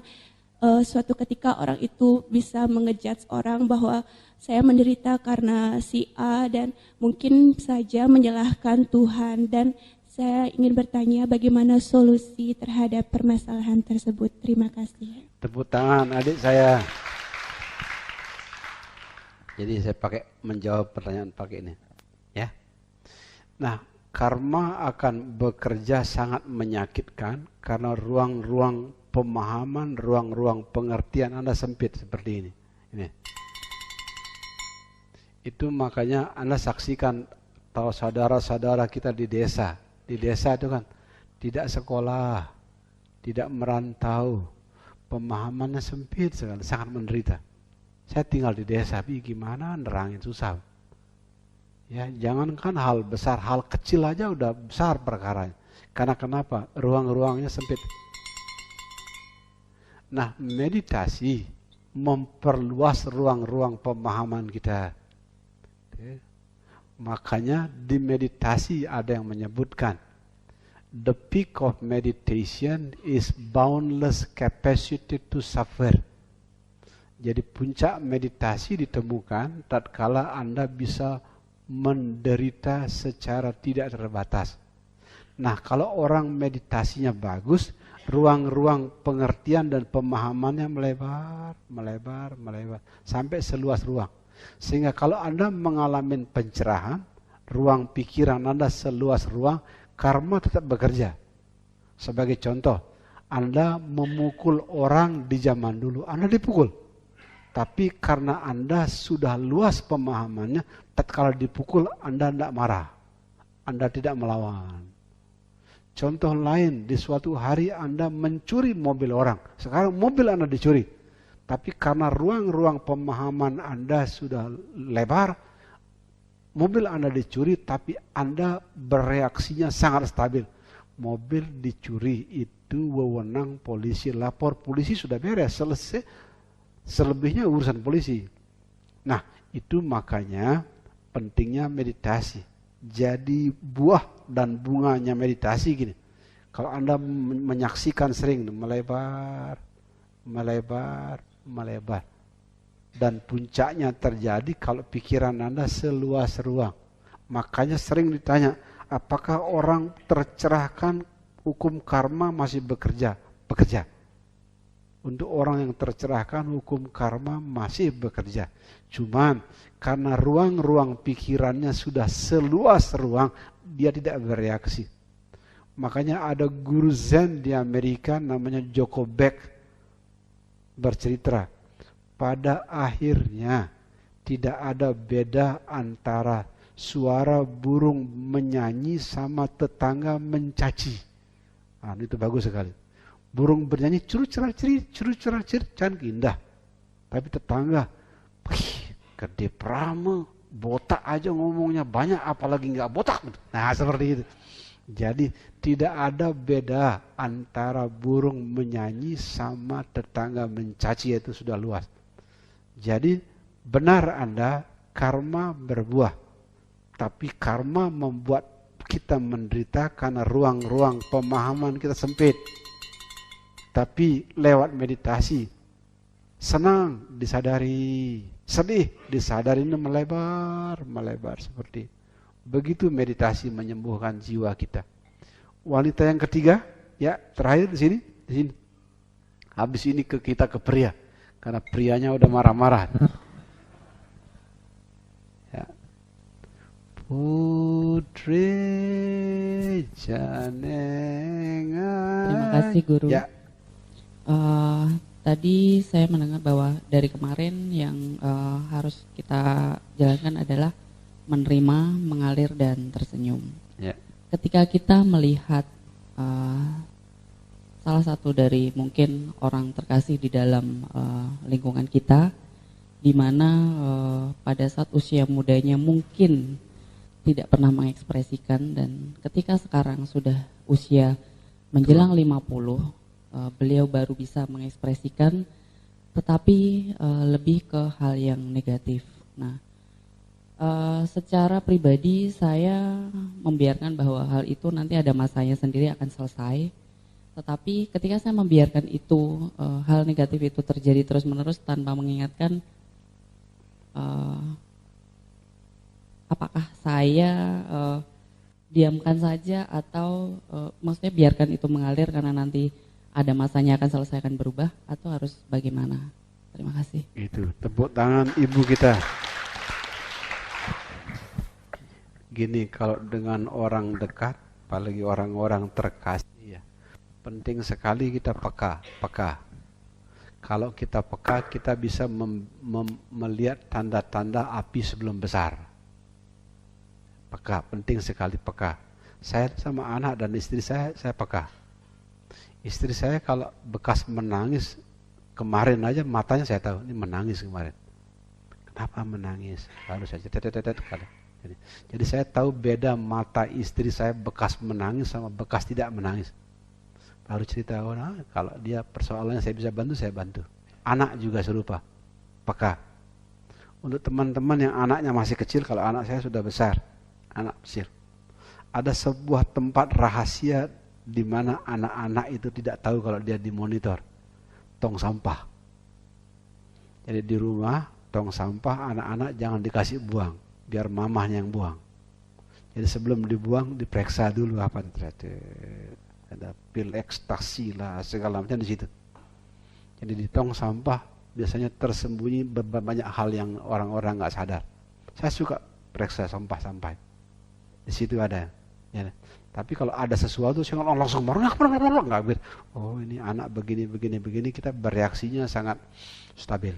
Suatu ketika orang itu bisa mengejudge orang bahwa saya menderita karena si A dan mungkin saja menyalahkan Tuhan, dan saya ingin bertanya bagaimana solusi terhadap permasalahan tersebut. Terima kasih. Tepuk tangan adik saya. Jadi saya menjawab pertanyaan pakai ini. Ya. Nah, karma akan bekerja sangat menyakitkan karena ruang-ruang pemahaman, ruang-ruang pengertian Anda sempit seperti ini. Itu makanya Anda saksikan tahu saudara-saudara kita di desa. Di desa itu kan tidak sekolah, tidak merantau, pemahamannya sempit sekali, sangat menderita. Saya tinggal di desa, tapi gimana nerangin susah. Ya, jangankan hal besar, hal kecil aja udah besar perkaranya. Karena kenapa? Ruang-ruangnya sempit. Nah, meditasi memperluas ruang-ruang pemahaman kita. Makanya di meditasi ada yang menyebutkan the peak of meditation is boundless capacity to suffer. Jadi puncak meditasi ditemukan tatkala Anda bisa menderita secara tidak terbatas. Nah, kalau orang meditasinya bagus, ruang-ruang pengertian dan pemahamannya melebar sampai seluas ruang. Sehingga kalau Anda mengalami pencerahan, ruang pikiran Anda seluas ruang, karma tetap bekerja. Sebagai contoh, Anda memukul orang di zaman dulu, Anda dipukul. Tapi karena Anda sudah luas pemahamannya, tatkala dipukul Anda tidak marah, Anda tidak melawan. Contoh lain, di suatu hari Anda mencuri mobil orang. Sekarang mobil Anda dicuri. Tapi karena ruang-ruang pemahaman Anda sudah lebar, mobil Anda dicuri, tapi Anda bereaksinya sangat stabil. Mobil dicuri itu wewenang polisi, lapor polisi sudah beres, selesai. Selebihnya urusan polisi. Nah, itu makanya pentingnya meditasi. Jadi buah dan bunganya meditasi gini. Kalau Anda menyaksikan sering melebar. Dan puncaknya terjadi kalau pikiran Anda seluas ruang. Makanya sering ditanya, apakah orang tercerahkan hukum karma masih bekerja? Bekerja. Untuk orang yang tercerahkan hukum karma masih bekerja. Cuman karena ruang-ruang pikirannya sudah seluas ruang, dia tidak bereaksi. Makanya ada guru Zen di Amerika namanya Joko Beck bercerita, pada akhirnya tidak ada beda antara suara burung menyanyi sama tetangga mencaci. Nah, itu bagus sekali. Burung bernyanyi curu-cera-ciri, cantik indah. Tapi tetangga, gede prama, botak aja ngomongnya banyak, apalagi nggak botak. Nah, seperti itu. Jadi tidak ada beda antara burung menyanyi sama tetangga mencaci, itu sudah luas. Jadi benar Anda karma berbuah. Tapi karma membuat kita menderita karena ruang-ruang pemahaman kita sempit. Tapi lewat meditasi, senang disadari, sedih disadari, ini melebar seperti. Begitu meditasi menyembuhkan jiwa kita. Wanita yang ketiga, ya terakhir di sini. Habis ini kita ke pria, karena prianya udah marah-marah. Ya. Putri Janenga. Terima kasih Guru. Ya. Tadi saya mendengar bahwa dari kemarin yang harus kita jalankan adalah menerima, mengalir, dan tersenyum. Ya. Ketika kita melihat salah satu dari mungkin orang terkasih di dalam lingkungan kita, di mana pada saat usia mudanya mungkin tidak pernah mengekspresikan, dan ketika sekarang sudah usia menjelang 50, beliau baru bisa mengekspresikan, tetapi lebih ke hal yang negatif. Nah, secara pribadi saya membiarkan bahwa hal itu nanti ada masanya sendiri akan selesai. Tetapi ketika saya membiarkan itu, hal negatif itu terjadi terus-menerus tanpa mengingatkan, apakah saya diamkan saja atau maksudnya biarkan itu mengalir karena nanti ada masanya akan selesai, akan berubah, atau harus bagaimana? Terima kasih. Itu, tepuk tangan ibu kita. Gini, kalau dengan orang dekat, apalagi orang-orang terkasih ya, penting sekali kita peka. Kalau kita peka, kita bisa melihat tanda-tanda api sebelum besar. Peka, penting sekali peka. Saya sama anak dan istri saya peka. Istri saya kalau bekas menangis, kemarin aja matanya saya tahu, ini menangis kemarin. Kenapa menangis? Lalu saya tetet. Jadi saya tahu beda mata istri saya bekas menangis sama bekas tidak menangis. Baru cerita, kalau dia persoalannya saya bisa bantu, saya bantu. Anak juga serupa, peka. Untuk teman-teman yang anaknya masih kecil, kalau anak saya sudah besar, anak kecil, ada sebuah tempat rahasia di mana anak-anak itu tidak tahu kalau dia dimonitor. Tong sampah. Jadi di rumah, tong sampah anak-anak jangan dikasih buang, biar mamahnya yang buang. Jadi sebelum dibuang diperiksa dulu apa ada pil ekstasi lah segala macam di situ. Jadi di tong sampah biasanya tersembunyi banyak hal yang orang-orang nggak sadar. Saya suka periksa sampah-sampah. Di situ ada. Ya. Tapi kalau ada sesuatu saya langsung nggak gitu. Oh ini anak begini, kita bereaksinya sangat stabil.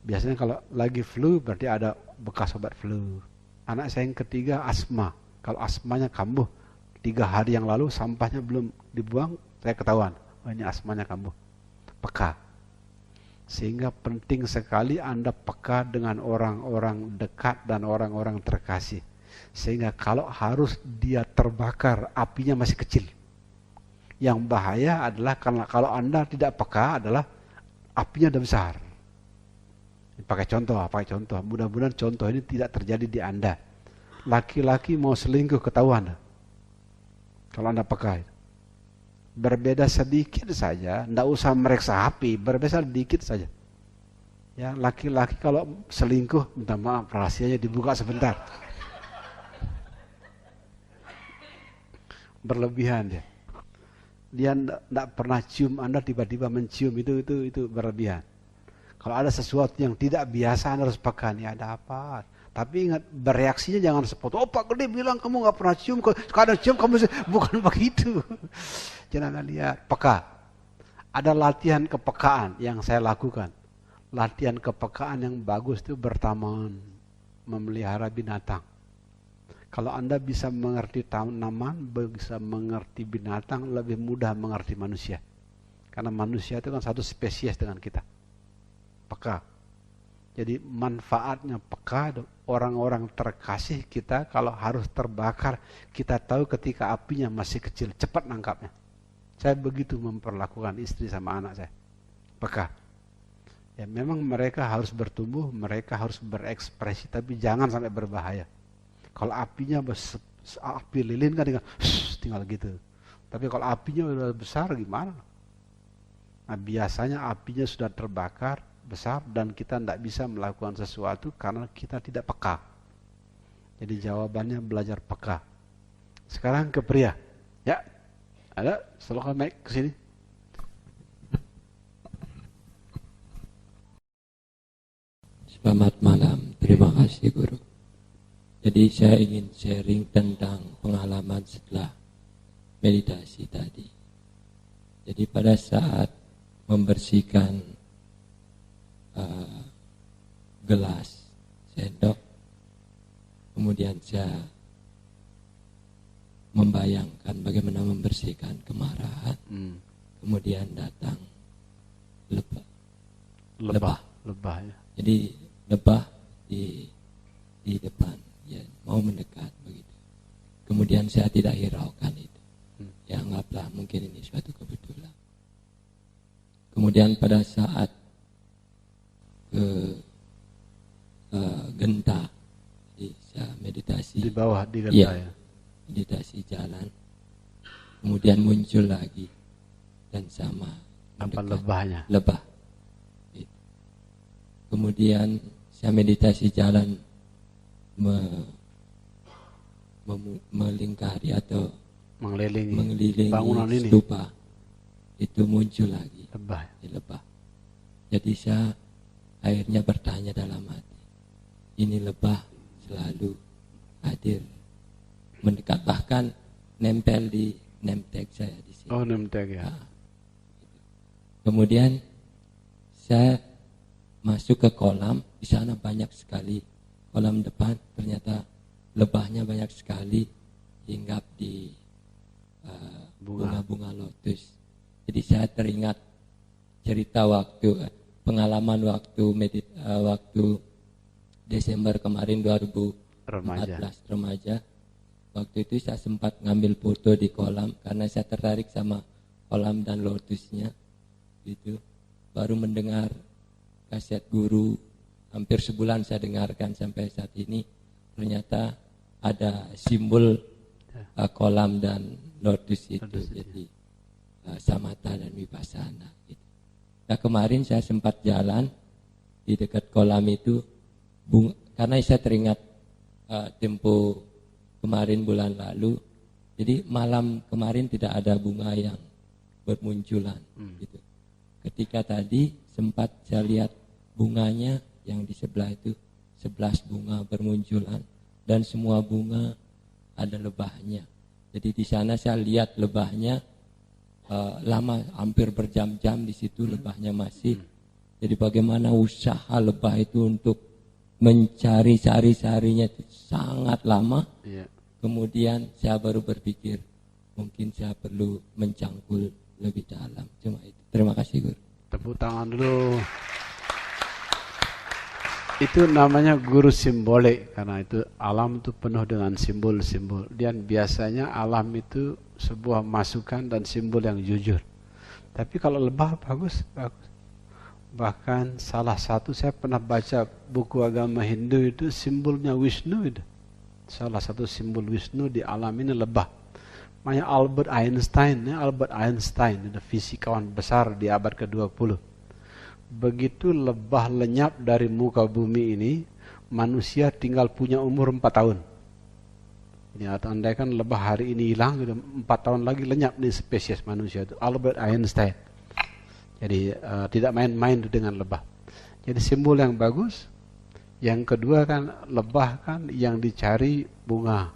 Biasanya kalau lagi flu berarti ada bekas obat flu. Anak saya yang ketiga asma. Kalau asmanya kambuh 3 hari yang lalu sampahnya belum dibuang, saya ketahuan. Oh ini asmanya kambuh. Peka. Sehingga penting sekali Anda peka dengan orang-orang dekat dan orang-orang terkasih. Sehingga kalau harus dia terbakar, apinya masih kecil. Yang bahaya adalah karena kalau Anda tidak peka adalah apinya udah besar. Pakai contoh. Mudah-mudahan contoh ini tidak terjadi di Anda. Laki-laki mau selingkuh ketahuan. Kalau Anda peka. Berbeda sedikit saja, tidak usah meriksa api, berbeda sedikit saja. Ya, laki-laki kalau selingkuh, minta maaf, rahasianya dibuka sebentar. Berlebihan dia. Dia tidak pernah cium, Anda tiba-tiba mencium, itu berlebihan. Kalau ada sesuatu yang tidak biasa, Anda harus peka, nih ada apa. Tapi ingat, bereaksinya jangan sepotong. Oh Pak Gede bilang kamu nggak pernah cium, kadang cium kamu, bukan begitu. Jangan lihat, peka. Ada latihan kepekaan yang saya lakukan. Latihan kepekaan yang bagus itu bertaman, memelihara binatang. Kalau Anda bisa mengerti tanaman, bisa mengerti binatang, lebih mudah mengerti manusia. Karena manusia itu kan satu spesies dengan kita. Peka. Jadi manfaatnya peka, orang-orang terkasih kita kalau harus terbakar, kita tahu ketika apinya masih kecil, cepat nangkapnya. Saya begitu memperlakukan istri sama anak saya. Peka. Ya memang mereka harus bertumbuh, mereka harus berekspresi, tapi jangan sampai berbahaya. Kalau apinya api lilin kan tinggal gitu. Tapi kalau apinya udah besar gimana? Nah biasanya apinya sudah terbakar besar dan kita tidak bisa melakukan sesuatu karena kita tidak peka. Jadi jawabannya belajar peka. Sekarang ke pria. Ya, ada silakan naik ke sini. Selamat malam, terima kasih Guru. Jadi saya ingin sharing tentang pengalaman setelah meditasi tadi. Jadi pada saat membersihkan gelas, sendok, kemudian saya membayangkan bagaimana membersihkan kemarahan, kemudian datang lebah ya. Jadi lebah di depan, ya mau mendekat begitu. Kemudian saya tidak hiraukan itu. Ya anggaplah mungkin ini suatu kebetulan. Kemudian pada saat ke genta, jadi saya meditasi Di bawah di genta ya. Meditasi jalan. Kemudian muncul lagi dan sama Apa mendekat. lebahnya? Lebah. Kemudian saya meditasi jalan melingkari atau mengelilingi bangunan ini. stupa. Itu muncul lagi Lebah. Jadi saya akhirnya bertanya dalam hati, ini lebah selalu hadir, mendekat, bahkan nempel di name tag saya di sini. Oh, name tag ya. Nah, kemudian saya masuk ke kolam, di sana banyak sekali kolam depan, ternyata lebahnya banyak sekali hinggap di bunga-bunga lotus. Jadi saya teringat cerita pengalaman waktu Desember kemarin 2014 remaja. Waktu itu saya sempat ngambil foto di kolam karena saya tertarik sama kolam dan lotusnya. Gitu. Baru mendengar kaset Guru, hampir sebulan saya dengarkan sampai saat ini, ternyata ada simbol kolam dan lotus itu, jadi samatha dan vipassana gitu. Nah kemarin saya sempat jalan di dekat kolam itu, karena saya teringat tempo kemarin bulan lalu, jadi malam kemarin tidak ada bunga yang bermunculan gitu. Ketika tadi sempat saya lihat bunganya yang di sebelah itu 11 bunga bermunculan dan semua bunga ada lebahnya. Jadi di sana saya lihat lebahnya lama, hampir berjam-jam di situ lebahnya masih. Jadi bagaimana usaha lebah itu untuk mencari sari-sarinya itu sangat lama. Kemudian saya baru berpikir mungkin saya perlu mencangkul lebih dalam. Cuma itu. Terima kasih Guru. Tepuk tangan dulu. Itu namanya guru simbolik, karena itu alam itu penuh dengan simbol-simbol. Dan biasanya alam itu sebuah masukan dan simbol yang jujur. Tapi kalau lebah bagus. Bahkan salah satu saya pernah baca buku agama Hindu itu simbolnya Wisnu itu. Salah satu simbol Wisnu di alam ini lebah. Namanya Albert Einstein, itu fisikawan besar di abad ke-20. Begitu lebah lenyap dari muka bumi ini, manusia tinggal punya umur 4 tahun. Ini andaikan lebah hari ini hilang, 4 tahun lagi lenyap nih spesies manusia itu. Albert Einstein. Jadi tidak main-main dengan lebah. Jadi simbol yang bagus. Yang kedua kan lebah kan yang dicari bunga,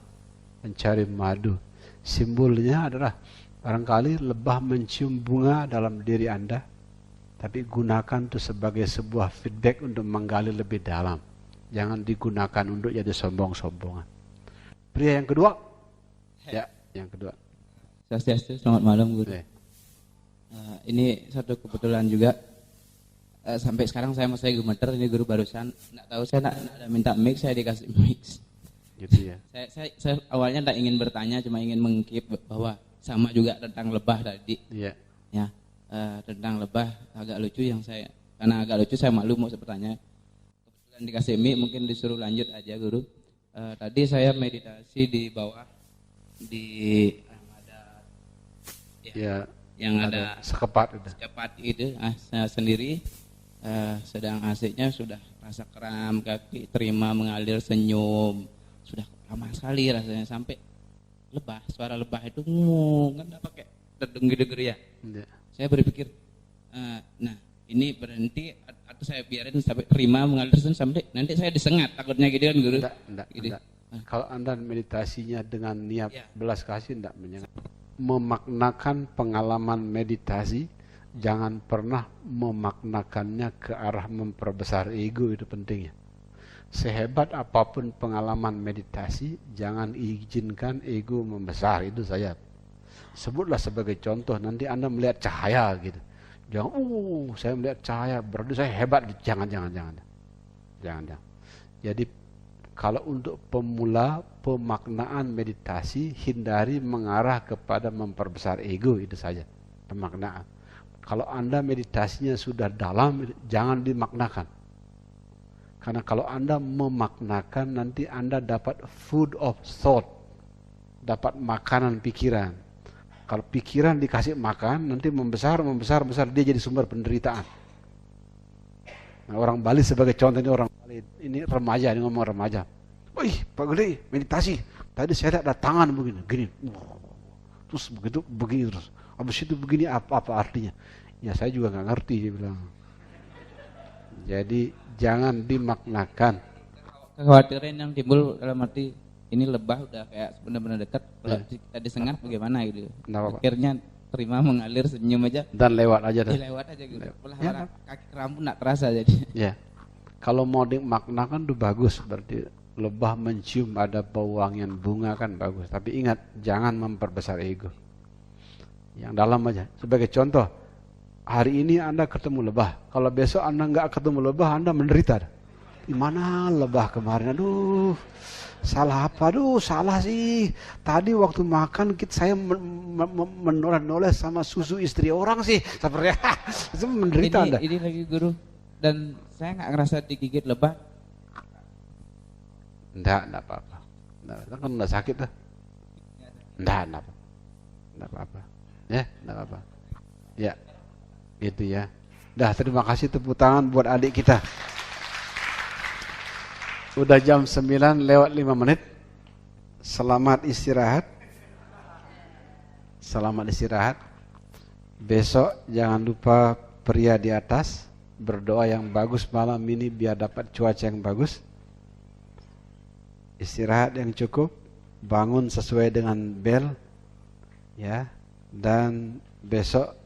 mencari madu. Simbolnya adalah barangkali lebah mencium bunga dalam diri Anda, tapi gunakan itu sebagai sebuah feedback untuk menggali lebih dalam. Jangan digunakan untuk jadi sombong-sombongan. Pria yang kedua. Ya, yang kedua. Swastiastu, selamat malam Guru. Ini satu kebetulan juga. Sampai sekarang saya masih gemeter, ini Guru barusan nggak tahu, saya nak minta mix, saya dikasih mix. Gitu ya. Saya awalnya tidak ingin bertanya, cuma ingin mengkip bahwa sama juga tentang lebah tadi. Iya. Ya, tentang lebah agak lucu yang saya Karena agak lucu, saya malu mau bertanya. Kebetulan dikasih mic, mungkin disuruh lanjut aja guru. Tadi saya meditasi di bawah, di ada yang ada sekepat itu, saya sendiri sedang asiknya sudah rasa kram kaki, terima mengalir, senyum, sudah lama sekali rasanya, sampai lebah, suara lebah itu kan enggak pakai dedung gitu ya. Saya berpikir nah ini berhenti atau saya biarin sampai terima mengalir sampai nanti saya disengat, takutnya gitu kan guru. Enggak. Kalau Anda meditasinya dengan niat belas kasih enggak menyengat. Memaknakan pengalaman meditasi, jangan pernah memaknakannya ke arah memperbesar ego, itu pentingnya. Sehebat apapun pengalaman meditasi, jangan izinkan ego membesar, itu saya. Sebutlah sebagai contoh, nanti Anda melihat cahaya gitu. Jangan, saya melihat cahaya, berarti saya hebat. Jangan. Jadi, kalau untuk pemula pemaknaan meditasi, hindari mengarah kepada memperbesar ego, itu saja pemaknaan. Kalau Anda meditasinya sudah dalam, jangan dimaknakan. Karena kalau Anda memaknakan, nanti Anda dapat food of thought, dapat makanan pikiran. Kalau pikiran dikasih makan, nanti membesar, dia jadi sumber penderitaan. Nah, orang Bali sebagai contoh, ini orang Bali, ini remaja, ini ngomong remaja. Wih, Pak Gede, meditasi. Tadi saya lihat ada tangan begini, gini. Terus begitu, begini terus. Habis itu begini, apa artinya? Ya saya juga nggak ngerti, dia bilang. Jadi jangan dimaknakan. Kekhawatiran yang timbul dalam arti ini lebah udah kayak benar-benar dekat, kalau kita disengat bagaimana gitu. Akhirnya terima mengalir, senyum aja dan lewat aja dah. Lewat aja gitu. Kaki keramu nggak terasa jadi. Ya. Kalau mau dimaknakan tuh bagus, berarti lebah mencium ada bau wangian bunga kan bagus. Tapi ingat, jangan memperbesar ego. Yang dalam aja. Sebagai contoh, hari ini Anda ketemu lebah. Kalau besok Anda nggak ketemu lebah, Anda menderita. Di mana lebah kemarin? Aduh, salah apa? Aduh, salah sih. Tadi waktu makan saya menoleh-noleh sama susu istri orang sih. Seperti itu menderita Anda. Ini lagi guru. Dan saya nggak ngerasa digigit lebah. Enggak apa-apa. Kan enggak sakit tuh. Enggak apa-apa. Ya, enggak apa-apa. Ya. Gitu ya. Dah, terima kasih, tepuk tangan buat adik kita. Udah jam 9 lewat 5 menit. Selamat istirahat. Besok jangan lupa pria di atas, berdoa yang bagus malam ini biar dapat cuaca yang bagus. Istirahat yang cukup, bangun sesuai dengan bel, ya. Dan besok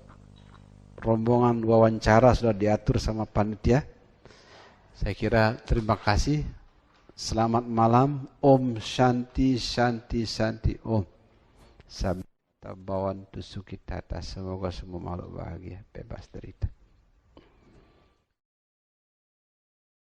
rombongan wawancara sudah diatur sama panitia. Saya kira terima kasih. Selamat malam. Om Shanti Shanti Shanti Om. Sabta Bawan Tusukitata. Semoga semua makhluk bahagia, bebas derita.